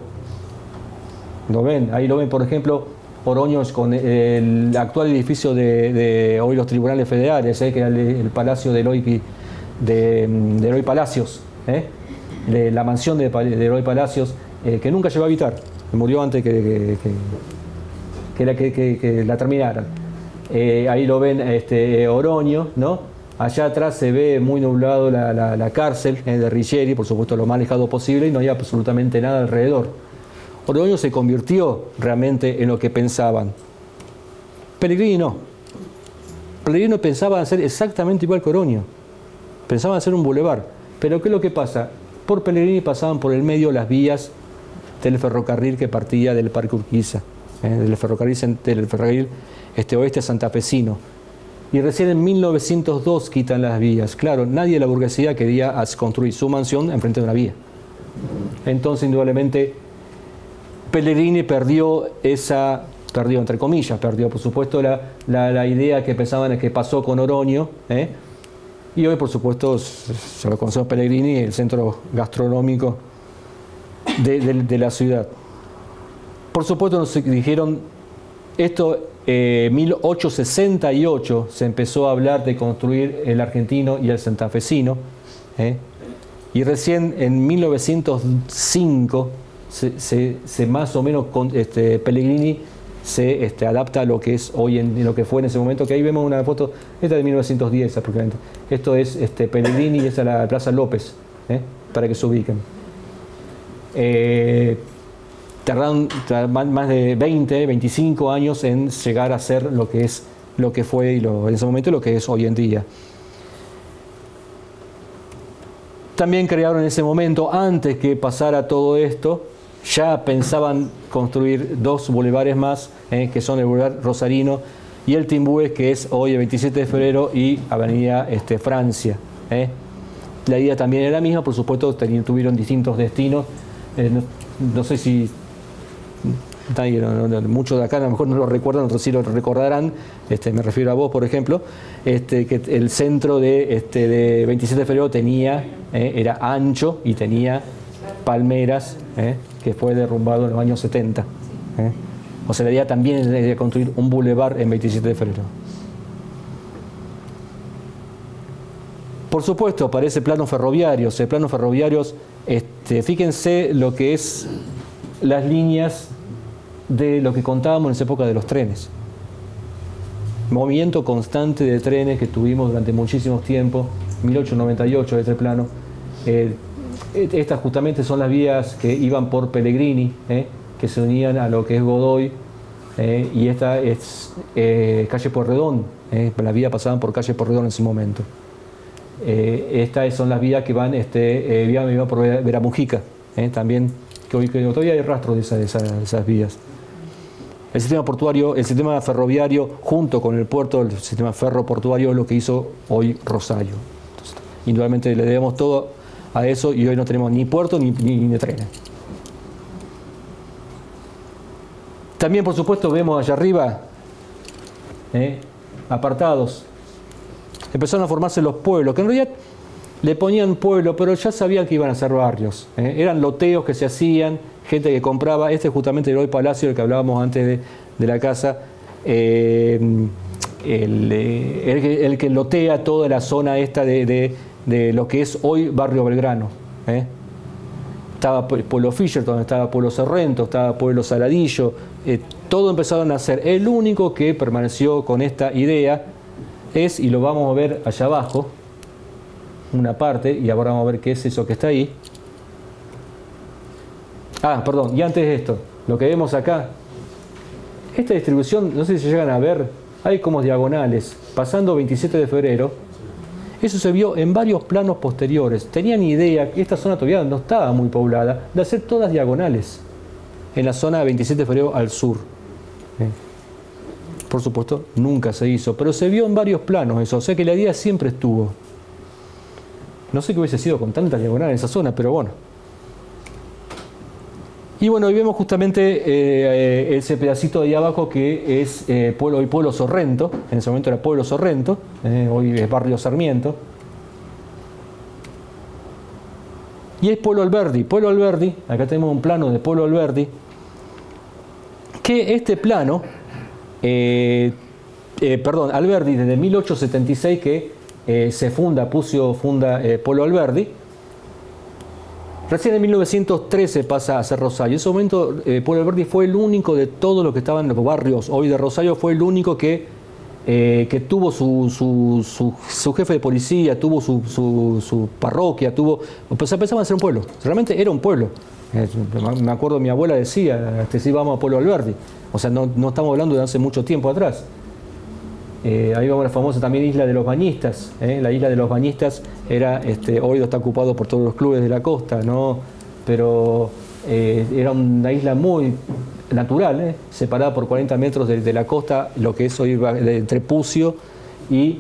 ¿Lo ven? Ahí lo ven, por ejemplo, Oroño con el actual edificio de hoy los tribunales federales, que era el palacio de Eloy Palacios, la mansión de Eloy Palacios, que nunca llegó a habitar, que murió antes que la terminaran. Ahí lo ven Oroño, ¿no? Allá atrás se ve muy nublado la cárcel de Righieri, por supuesto lo más alejado posible, y no hay absolutamente nada alrededor. Oroño se convirtió realmente en lo que pensaban. Pellegrini no. Pellegrini pensaba hacer exactamente igual que Oroño. Pensaban hacer un bulevar. Pero ¿qué es lo que pasa? Por Pellegrini pasaban por el medio las vías del ferrocarril que partía del Parque Urquiza, del ferrocarril oeste santafesino. Y recién en 1902 quitan las vías. Claro, nadie de la burguesía quería construir su mansión enfrente de una vía. Entonces, indudablemente, Pellegrini perdió entre comillas, por supuesto la idea que pensaban que pasó con Oroño, y hoy por supuesto se lo conocemos Pellegrini, el centro gastronómico de la ciudad. Por supuesto nos dijeron, esto 1868 se empezó a hablar de construir el argentino y el santafesino, y recién en 1905 se más o menos Pellegrini se adapta a lo que es hoy lo que fue en ese momento, que ahí vemos una foto, esta de 1910 aproximadamente. Esto es Pellegrini y esta es la Plaza López, para que se ubiquen. Tardaron más de 25 años en llegar a ser lo que fue en ese momento lo que es hoy en día. También crearon en ese momento, antes que pasara todo esto, ya pensaban construir 2 bulevares más, que son el Boulevard Rosarino y el Timbúes, que es hoy el 27 de febrero, y Avenida Francia. La idea también era la misma, por supuesto, tuvieron distintos destinos. No sé si muchos de acá a lo mejor no lo recuerdan, otros sí lo recordarán, me refiero a vos, por ejemplo, que el centro de 27 de febrero era ancho y tenía palmeras, que fue derrumbado en los años 70. O sea, la idea también es de construir un bulevar en 27 de febrero. Por supuesto, aparece planos ferroviarios. Planos ferroviarios, fíjense lo que es las líneas de lo que contábamos en esa época de los trenes. Movimiento constante de trenes que tuvimos durante muchísimos tiempos, 1898 este plano. Estas justamente son las vías que iban por Pellegrini, que se unían a lo que es Godoy, y esta es calle Porredón, la vía pasaban por calle Porredón en ese momento. Estas son las vías que van, iba por Veramujica, también, que hoy todavía hay rastros de esas vías. El sistema portuario, el sistema ferroviario, junto con el puerto, el sistema ferroportuario, es lo que hizo hoy Rosario. Entonces, indudablemente le debemos todo a eso y hoy no tenemos ni puerto ni de trenes. También, por supuesto, vemos allá arriba apartados. Empezaron a formarse los pueblos, que en realidad le ponían pueblo, pero ya sabían que iban a ser barrios. Eran loteos que se hacían, gente que compraba. Este es justamente el hoy Palacio, del que hablábamos antes de la casa. El que lotea toda la zona esta de lo que es hoy Barrio Belgrano. Estaba Pueblo Fisherton, estaba Pueblo Sorrento, estaba Pueblo Saladillo. Todo empezaron a hacer. El único que permaneció con esta idea es, y lo vamos a ver allá abajo, una parte, y ahora vamos a ver qué es eso que está ahí. Perdón, y antes de esto, lo que vemos acá, esta distribución, no sé si se llegan a ver, hay como diagonales, pasando 27 de febrero, eso se vio en varios planos posteriores. Tenían idea, que esta zona todavía no estaba muy poblada, de hacer todas diagonales en la zona de 27 de febrero al sur. Por supuesto, nunca se hizo, pero se vio en varios planos eso, o sea que la idea siempre estuvo. No sé qué hubiese sido con tanta diagonal en esa zona, pero bueno. Y bueno, hoy vemos justamente ese pedacito de ahí abajo que es hoy Pueblo Sorrento, en ese momento era Pueblo Sorrento, hoy es Barrio Sarmiento. Y es Pueblo Alberdi. Pueblo Alberdi, acá tenemos un plano de Pueblo Alberdi, que este plano, Alberdi desde 1876 que se funda Pueblo Alberdi. Recién en 1913 pasa a ser Rosario. En ese momento Pueblo Alberdi fue el único de todos los que estaban en los barrios hoy de Rosario, fue el único que tuvo su jefe de policía, tuvo su parroquia, empezaba a ser un pueblo. Realmente era un pueblo. Me acuerdo, mi abuela decía, sí, vamos a Pueblo Alberdi. O sea, no estamos hablando de hace mucho tiempo atrás. Ahí vamos a la famosa también Isla de los Bañistas. La Isla de los Bañistas hoy está ocupado por todos los clubes de la costa, ¿no? Pero era una isla muy natural, separada por 40 metros de la costa, lo que es hoy entre Pucio y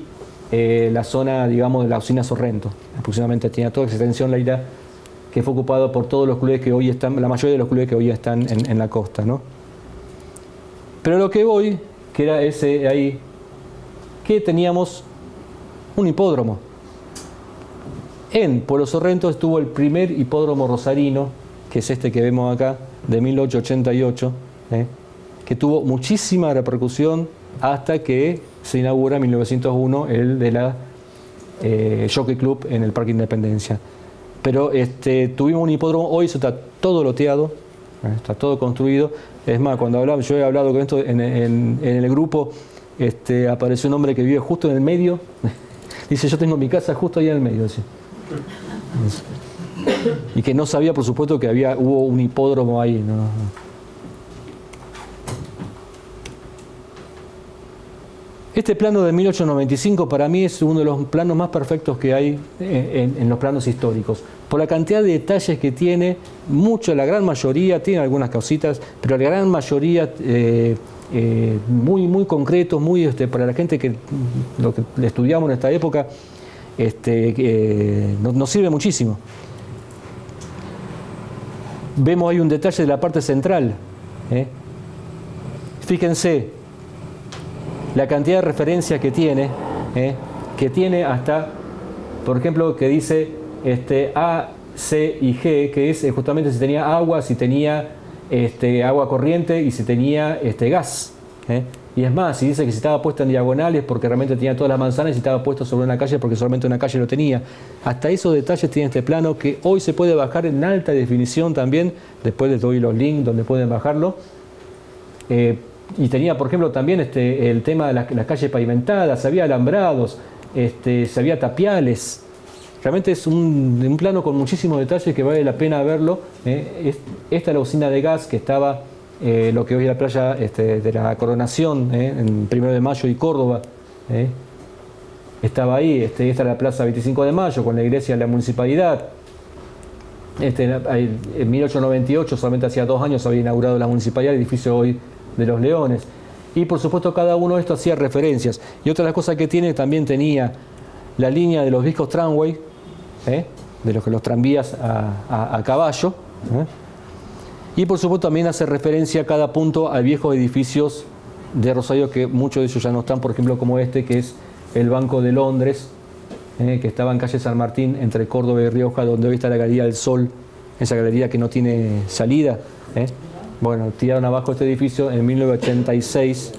la zona, digamos, de la usina Sorrento. Aproximadamente tenía toda extensión la isla, que fue ocupado por todos los clubes que hoy están, la mayoría de los clubes que hoy están en la costa, ¿no? Pero lo que voy, que era ese ahí, que teníamos un hipódromo. En Pueblo Sorrento estuvo el primer hipódromo rosarino, que es este que vemos acá, de 1888, que tuvo muchísima repercusión hasta que se inaugura en 1901 el de la Jockey Club en el Parque Independencia. Pero tuvimos un hipódromo, hoy eso está todo loteado, está todo construido. Es más, cuando yo he hablado con esto en el grupo, apareció un hombre que vive justo en el medio. Dice, yo tengo mi casa justo ahí en el medio. Dice. Y que no sabía, por supuesto, que hubo un hipódromo ahí. No. Este plano de 1895 para mí es uno de los planos más perfectos que hay en los planos históricos. Por la cantidad de detalles que tiene, la gran mayoría, tiene algunas cositas, pero la gran mayoría muy concretos, para la gente que lo que estudiamos en esta época, nos sirve muchísimo. Vemos ahí un detalle de la parte central, Fíjense la cantidad de referencias que tiene hasta, por ejemplo, que dice A, C y G, que es justamente si tenía agua, si tenía agua corriente y si tenía gas. Y es más, si dice que si estaba puesto en diagonales porque realmente tenía todas las manzanas y si estaba puesto sobre una calle porque solamente una calle lo tenía. Hasta esos detalles tiene este plano que hoy se puede bajar en alta definición también. Después les doy los links donde pueden bajarlo. Y tenía, por ejemplo, también el tema de las calles pavimentadas, había alambrados, había tapiales. Realmente es un plano con muchísimos detalles que vale la pena verlo. Esta es la usina de gas que estaba lo que hoy es la playa de la Coronación, en 1 de Mayo y Córdoba. Estaba ahí. Esta es la plaza 25 de Mayo con la iglesia de la municipalidad. En 1898, solamente hacía 2 años, había inaugurado la municipalidad, el edificio hoy de los Leones. Y por supuesto cada uno de estos hacía referencias. Y otra de las cosas que tiene, también tenía la línea de los viejos tramway, de los tranvías a caballo. Y por supuesto también hace referencia a cada punto a viejos edificios de Rosario, que muchos de ellos ya no están, por ejemplo como que es el Banco de Londres, que estaba en calle San Martín, entre Córdoba y Rioja, donde hoy está la Galería del Sol, esa galería que no tiene salida. Bueno, tiraron abajo este edificio en 1986,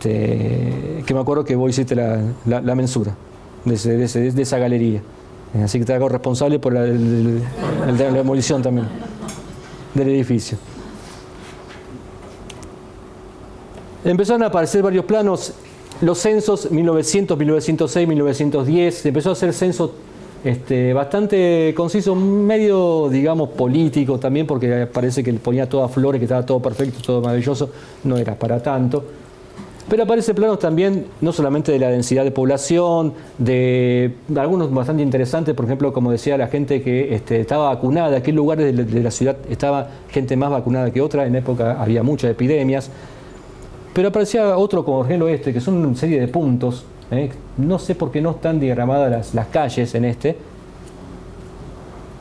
que me acuerdo que vos hiciste la mensura de esa galería. Así que te hago responsable por la demolición también del edificio. Empezaron a aparecer varios planos, los censos 1900, 1906, 1910, se empezó a hacer censo bastante conciso, medio, digamos, político también, porque parece que ponía todas flores, que estaba todo perfecto, todo maravilloso, no era para tanto. Pero aparecen planos también, no solamente de la densidad de población, de algunos bastante interesantes, por ejemplo, como decía la gente que estaba vacunada, qué lugares de la ciudad estaba gente más vacunada que otra, en época había muchas epidemias. Pero aparecía otro como por ejemplo que son una serie de puntos, no sé por qué no están diagramadas las calles en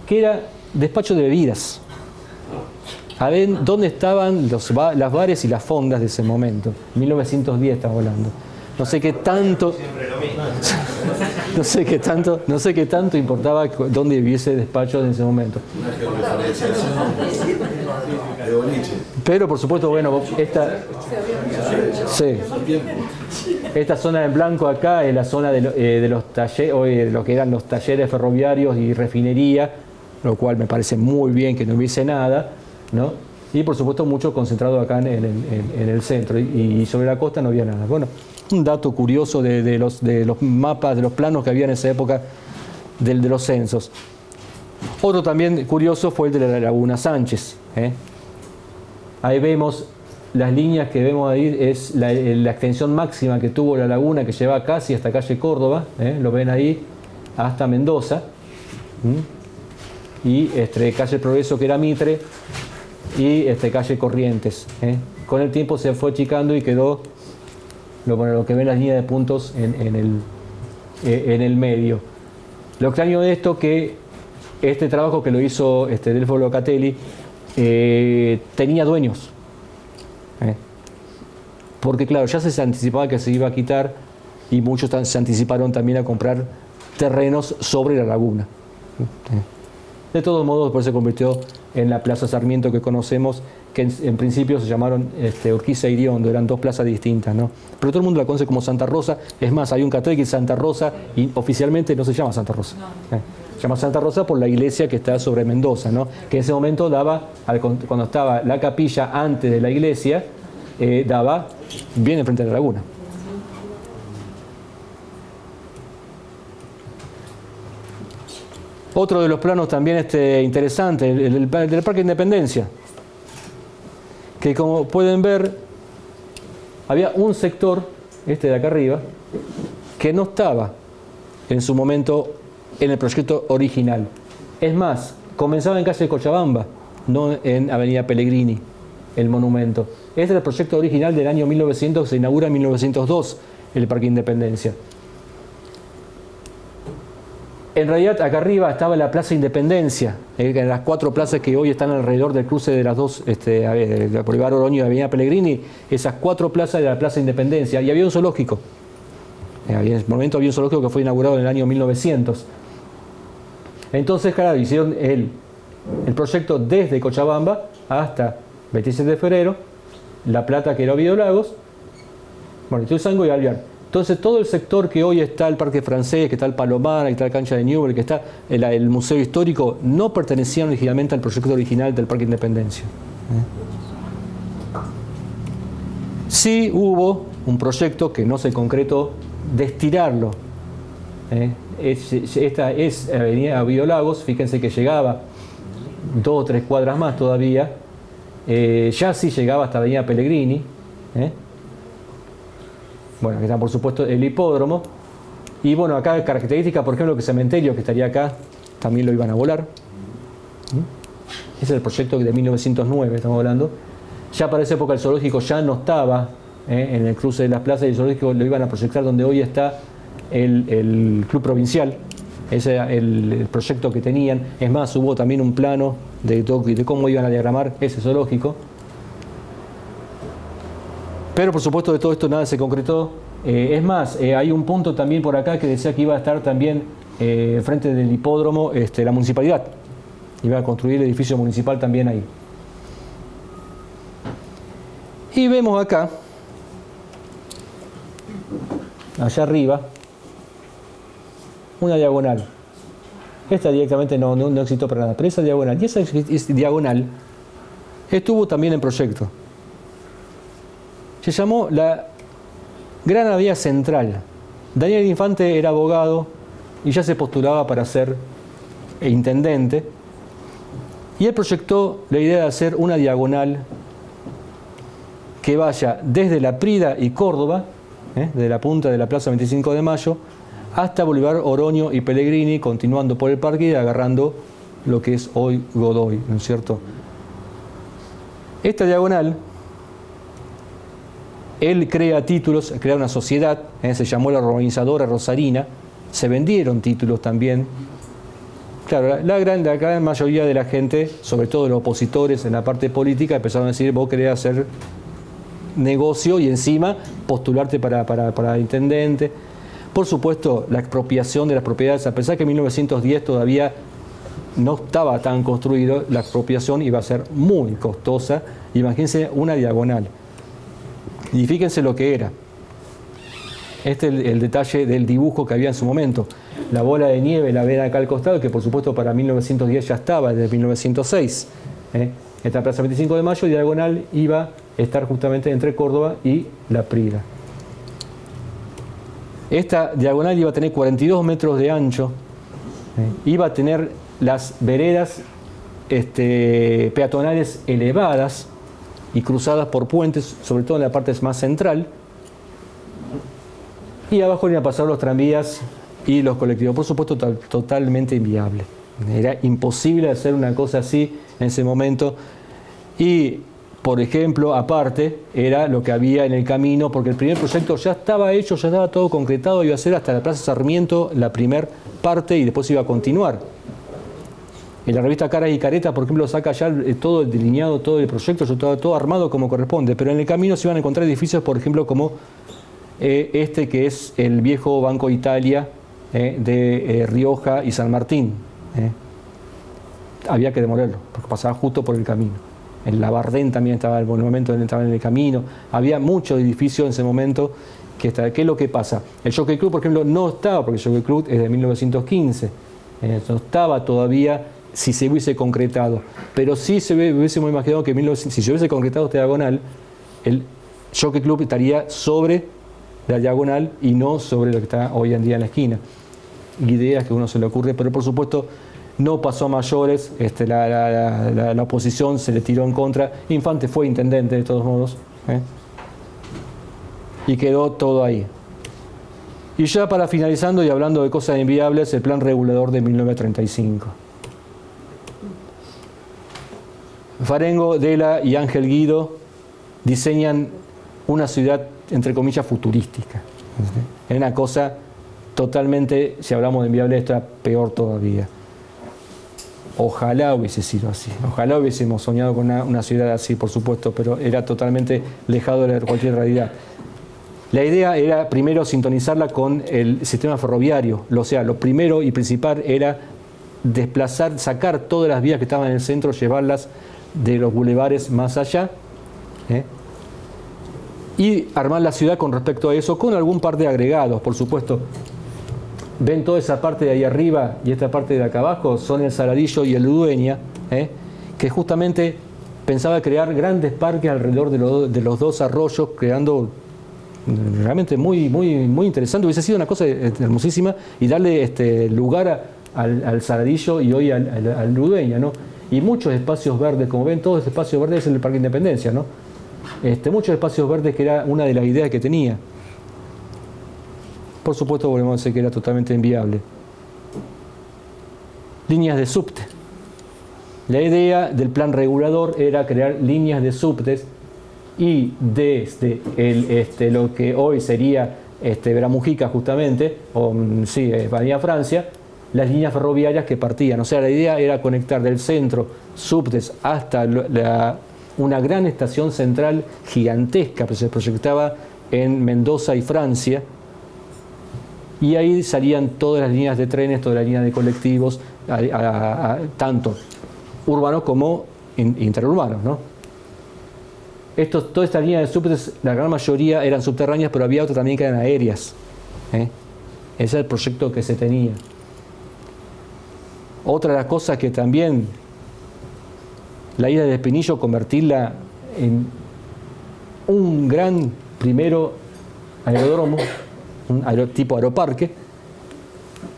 que era despacho de bebidas. A ver dónde estaban las bares y las fondas de ese momento. 1910 estamos hablando. No sé qué tanto. No sé qué tanto importaba dónde viviese despacho en ese momento. Pero por supuesto, bueno, esta zona en blanco acá es la zona de los talleres, o de lo que eran los talleres ferroviarios y refinería, lo cual me parece muy bien que no hubiese nada, ¿no? Y por supuesto mucho concentrado acá en el centro, y sobre la costa no había nada. Bueno, un dato curioso de los mapas, de los planos que había en esa época de los censos. Otro también curioso fue el de la Laguna Sánchez. Ahí vemos las líneas que vemos ahí, es la extensión máxima que tuvo la laguna, que lleva casi hasta calle Córdoba, lo ven ahí, hasta Mendoza. Y calle Progreso, que era Mitre, y calle Corrientes. Con el tiempo se fue achicando y quedó lo que ven las líneas de puntos en el medio. Lo extraño de esto que este trabajo que lo hizo Delfo Locatelli tenía dueños. Porque claro, ya se anticipaba que se iba a quitar y muchos se anticiparon también a comprar terrenos sobre la laguna. De todos modos, después se convirtió en la Plaza Sarmiento que conocemos, que en principio se llamaron Urquiza y Iriondo, eran dos plazas distintas, ¿no? Pero todo el mundo la conoce como Santa Rosa. Es más, hay un cartel que es Santa Rosa y oficialmente no se llama Santa Rosa. Se llama Santa Rosa por la iglesia que está sobre Mendoza, ¿no? Que en ese momento daba, cuando estaba la capilla antes de la iglesia, daba bien enfrente de la laguna. Otro de los planos también interesante, el del Parque Independencia, que como pueden ver, había un sector, de acá arriba, que no estaba en su momento en el proyecto original. Es más, comenzaba en calle Cochabamba, no en Avenida Pellegrini, el monumento. Este era el proyecto original del año 1900, se inaugura en 1902 el Parque Independencia. En realidad, acá arriba estaba la Plaza Independencia, las 4 plazas que hoy están alrededor del cruce de las dos, Bolívar Oroño y Avenida Pellegrini, esas 4 plazas de la Plaza Independencia, y había un zoológico. En ese momento había un zoológico que fue inaugurado en el año 1900. Entonces, claro, hicieron el proyecto desde Cochabamba hasta 27 de febrero, La Plata, que era Oviedo Lagos, Ituzaingó y Alvear. Entonces, todo el sector que hoy está el Parque Francés, que está el Palomar, que está la cancha de Newell, que está el Museo Histórico, no pertenecían originalmente al proyecto original del Parque Independencia. Sí hubo un proyecto que no se concretó de estirarlo. Esta es Avenida Oviedo Lagos, fíjense que llegaba 2 o 3 cuadras más todavía, ya sí llegaba hasta Avenida Pellegrini. Bueno, aquí está por supuesto el hipódromo. Y bueno, acá característica, por ejemplo, que el cementerio que estaría acá, también lo iban a volar. Ese es el proyecto de 1909, estamos hablando. Ya para esa época el zoológico ya no estaba en el cruce de las plazas, y el zoológico lo iban a proyectar donde hoy está el Club Provincial. Ese era el proyecto que tenían. Es más, hubo también un plano de cómo iban a diagramar ese zoológico. Pero por supuesto de todo esto nada se concretó. Es más, hay un punto también por acá que decía que iba a estar también frente del hipódromo la municipalidad. Iba a construir el edificio municipal también ahí. Y vemos acá, allá arriba, una diagonal. Esta directamente no existió para nada, pero esa diagonal, y esa diagonal estuvo también en proyecto. Se llamó la Gran Avenida Central. Daniel Infante era abogado y ya se postulaba para ser intendente. Y él proyectó la idea de hacer una diagonal que vaya desde La Prida y Córdoba, de la punta de la Plaza 25 de Mayo, hasta Bolívar Oroño y Pellegrini, continuando por el parque y agarrando lo que es hoy Godoy, ¿no es cierto? Esta diagonal, él crea títulos, crea una sociedad, se llamó la Organizadora Rosarina, se vendieron títulos también. Claro, la gran mayoría de la gente, sobre todo los opositores en la parte política, empezaron a decir: vos querés hacer negocio y encima postularte para intendente. Por supuesto, la expropiación de las propiedades, a pesar que en 1910 todavía no estaba tan construido, la expropiación iba a ser muy costosa. Imagínense una diagonal. Y fíjense lo que era. Este es el detalle del dibujo que había en su momento. La bola de nieve la ven acá al costado, que por supuesto para 1910 ya estaba, desde 1906. Esta Plaza 25 de Mayo, diagonal, iba a estar justamente entre Córdoba y La Prida. Esta diagonal iba a tener 42 metros de ancho, iba a tener las veredas peatonales elevadas y cruzadas por puentes, sobre todo en la parte más central, y abajo iban a pasar los tranvías y los colectivos. Por supuesto, totalmente inviable. Era imposible hacer una cosa así en ese momento. Y, por ejemplo, aparte, era lo que había en el camino, porque el primer proyecto ya estaba hecho, ya estaba todo concretado, iba a ser hasta la Plaza Sarmiento la primer parte y después iba a continuar. En la revista Caras y Caretas, por ejemplo, saca ya todo el delineado, todo el proyecto, todo armado como corresponde, pero en el camino se iban a encontrar edificios, por ejemplo, como que es el viejo Banco Italia de Rioja y San Martín. Había que demolerlo, porque pasaba justo por el camino. El Labardén también estaba en el momento, estaba en el camino. Había muchos edificios en ese momento. ¿Qué es lo que pasa? El Jockey Club, por ejemplo, no estaba, porque el Jockey Club es de 1915. No estaba todavía, si se hubiese concretado. Pero sí hubiésemos imaginado que si se hubiese concretado esta diagonal, el Jockey Club estaría sobre la diagonal y no sobre lo que está hoy en día en la esquina. Ideas que a uno se le ocurre, pero por supuesto no pasó a mayores. La oposición se le tiró en contra. Infante fue intendente de todos modos, y quedó todo ahí. Y ya para finalizando y hablando de cosas inviables, el plan regulador de 1935. Farengo, Dela y Ángel Guido diseñan una ciudad, entre comillas, futurística. Es una cosa totalmente, si hablamos de inviable, esto era peor todavía. Ojalá hubiese sido así, ojalá hubiésemos soñado con una ciudad así, por supuesto, pero era totalmente alejado de cualquier realidad. La idea era primero sintonizarla con el sistema ferroviario, o sea, lo primero y principal era desplazar, sacar todas las vías que estaban en el centro, llevarlas de los bulevares más allá, y armar la ciudad con respecto a eso, con algún par de agregados, por supuesto. Ven toda esa parte de ahí arriba y esta parte de acá abajo, son el Saladillo y el Ludueña, que justamente pensaba crear grandes parques alrededor de los dos arroyos, creando realmente muy interesante. Hubiese sido una cosa hermosísima y darle lugar al Saladillo y hoy al Ludueña, ¿no? Y muchos espacios verdes, como ven, todos los espacios verdes es el Parque Independencia, ¿no? Muchos espacios verdes, que era una de las ideas que tenía. Por supuesto, volvemos a decir que era totalmente inviable. Líneas de subte. La idea del plan regulador era crear líneas de subtes y desde lo que hoy sería Veramujica, justamente, o sí, Avenida Francia, las líneas ferroviarias que partían. O sea, la idea era conectar del centro subtes hasta una gran estación central gigantesca que se proyectaba en Mendoza y Francia, y ahí salían todas las líneas de trenes, todas las líneas de colectivos, tanto urbanos como interurbanos, ¿no? Todas estas líneas de subtes, la gran mayoría eran subterráneas, pero había otras también que eran aéreas. Ese es el proyecto que se tenía. Otra de las cosas que también, la isla de Espinillo, convertirla en un gran, primero, aeródromo, tipo aeroparque,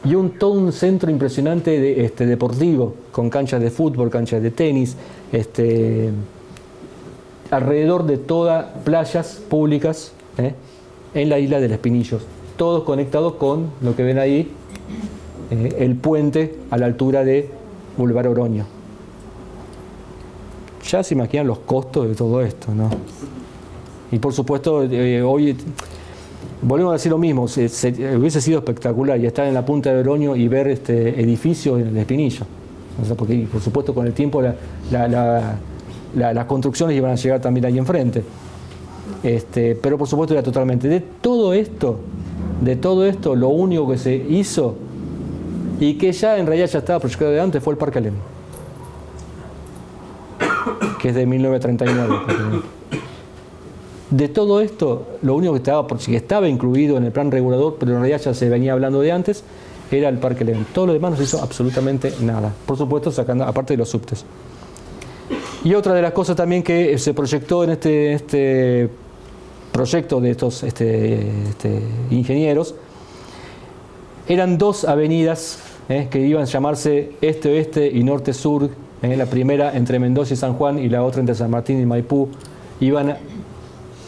y todo un centro impresionante deportivo, con canchas de fútbol, canchas de tenis, alrededor de todas playas públicas en la isla del Espinillo, todos conectados con lo que ven ahí, el puente a la altura de Boulevard Oroño. Ya se imaginan los costos de todo esto, ¿no? Y por supuesto, hoy volvemos a decir lo mismo, hubiese sido espectacular y estar en la punta de Oroño y ver edificios en el Espinillo. O sea, porque por supuesto con el tiempo las construcciones iban a llegar también ahí enfrente. Pero por supuesto era totalmente. De todo esto, lo único que se hizo, y que ya en realidad ya estaba proyectado de antes, fue el Parque Alem, que es de 1939. De todo esto, lo único que estaba incluido en el plan regulador, pero en realidad ya se venía hablando de antes, era el Parque Alem. Todo lo demás no se hizo absolutamente nada. Por supuesto, sacando aparte de los subtes. Y otra de las cosas también que se proyectó en este proyecto de estos ingenieros, eran dos avenidas que iban a llamarse Este-Oeste y Norte-Sur. La primera entre Mendoza y San Juan y la otra entre San Martín y Maipú. Iban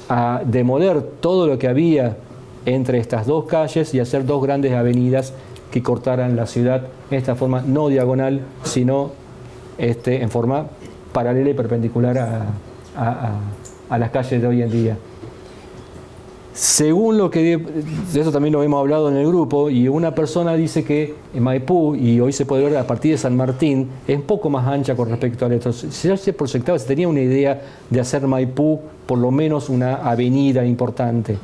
a demoler todo lo que había entre estas dos calles y hacer dos grandes avenidas que cortaran la ciudad en esta forma no diagonal, sino en forma paralela y perpendicular a las calles de hoy en día. Según lo que, de eso también lo hemos hablado en el grupo, y una persona dice que Maipú, y hoy se puede ver a partir de San Martín, es un poco más ancha con respecto a esto. Si ya se proyectaba, se tenía una idea de hacer Maipú por lo menos una avenida importante.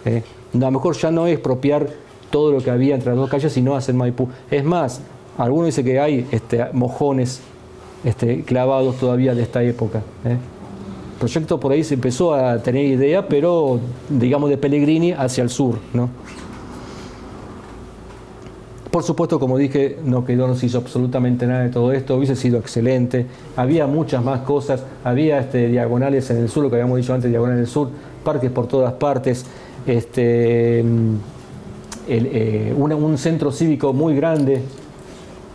A lo mejor ya no es expropiar todo lo que había entre las dos calles, sino hacer Maipú. Es más, algunos dicen que hay mojones clavados todavía de esta época. El proyecto por ahí se empezó a tener idea, pero digamos de Pellegrini hacia el sur, ¿no? Por supuesto, como dije, no se hizo absolutamente nada de todo esto, hubiese sido excelente. Había muchas más cosas, había diagonales en el sur, lo que habíamos dicho antes, diagonales en el sur, parques por todas partes, un centro cívico muy grande,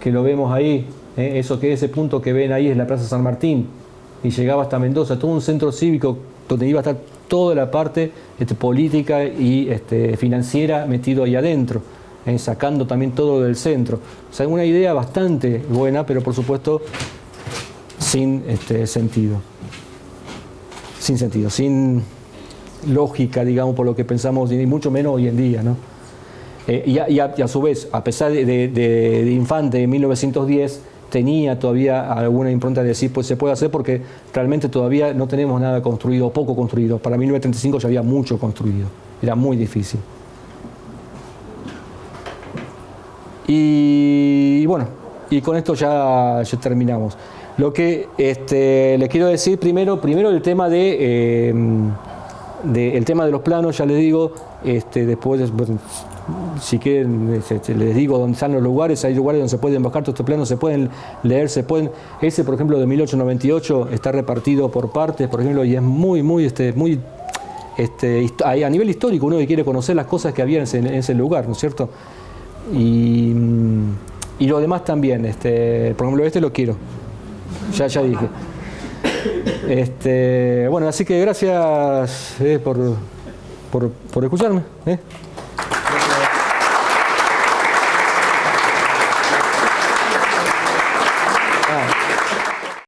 que lo vemos ahí, ese punto que ven ahí es la Plaza San Martín, y llegaba hasta Mendoza, todo un centro cívico donde iba a estar toda la parte política y financiera metido ahí adentro, sacando también todo del centro. O sea, una idea bastante buena, pero por supuesto sin sentido. Sin sentido, sin lógica, digamos, por lo que pensamos, y mucho menos hoy en día, ¿no? Y a su vez, a pesar de Infante en 1910, tenía todavía alguna impronta de decir, pues se puede hacer porque realmente todavía no tenemos nada construido, poco construido. Para 1935 ya había mucho construido, era muy difícil. Y bueno, y con esto ya terminamos. Lo que le quiero decir primero el tema el tema de los planos, ya les digo, después, bueno, si quieren, les digo dónde están los lugares, hay lugares donde se pueden buscar todos estos planos, se pueden leer, ese por ejemplo de 1898 está repartido por partes, por ejemplo, y es muy, a nivel histórico, uno que quiere conocer las cosas que había en ese lugar, ¿no es cierto? Y lo demás también, por ejemplo, lo quiero, ya dije. Bueno, así que gracias por escucharme.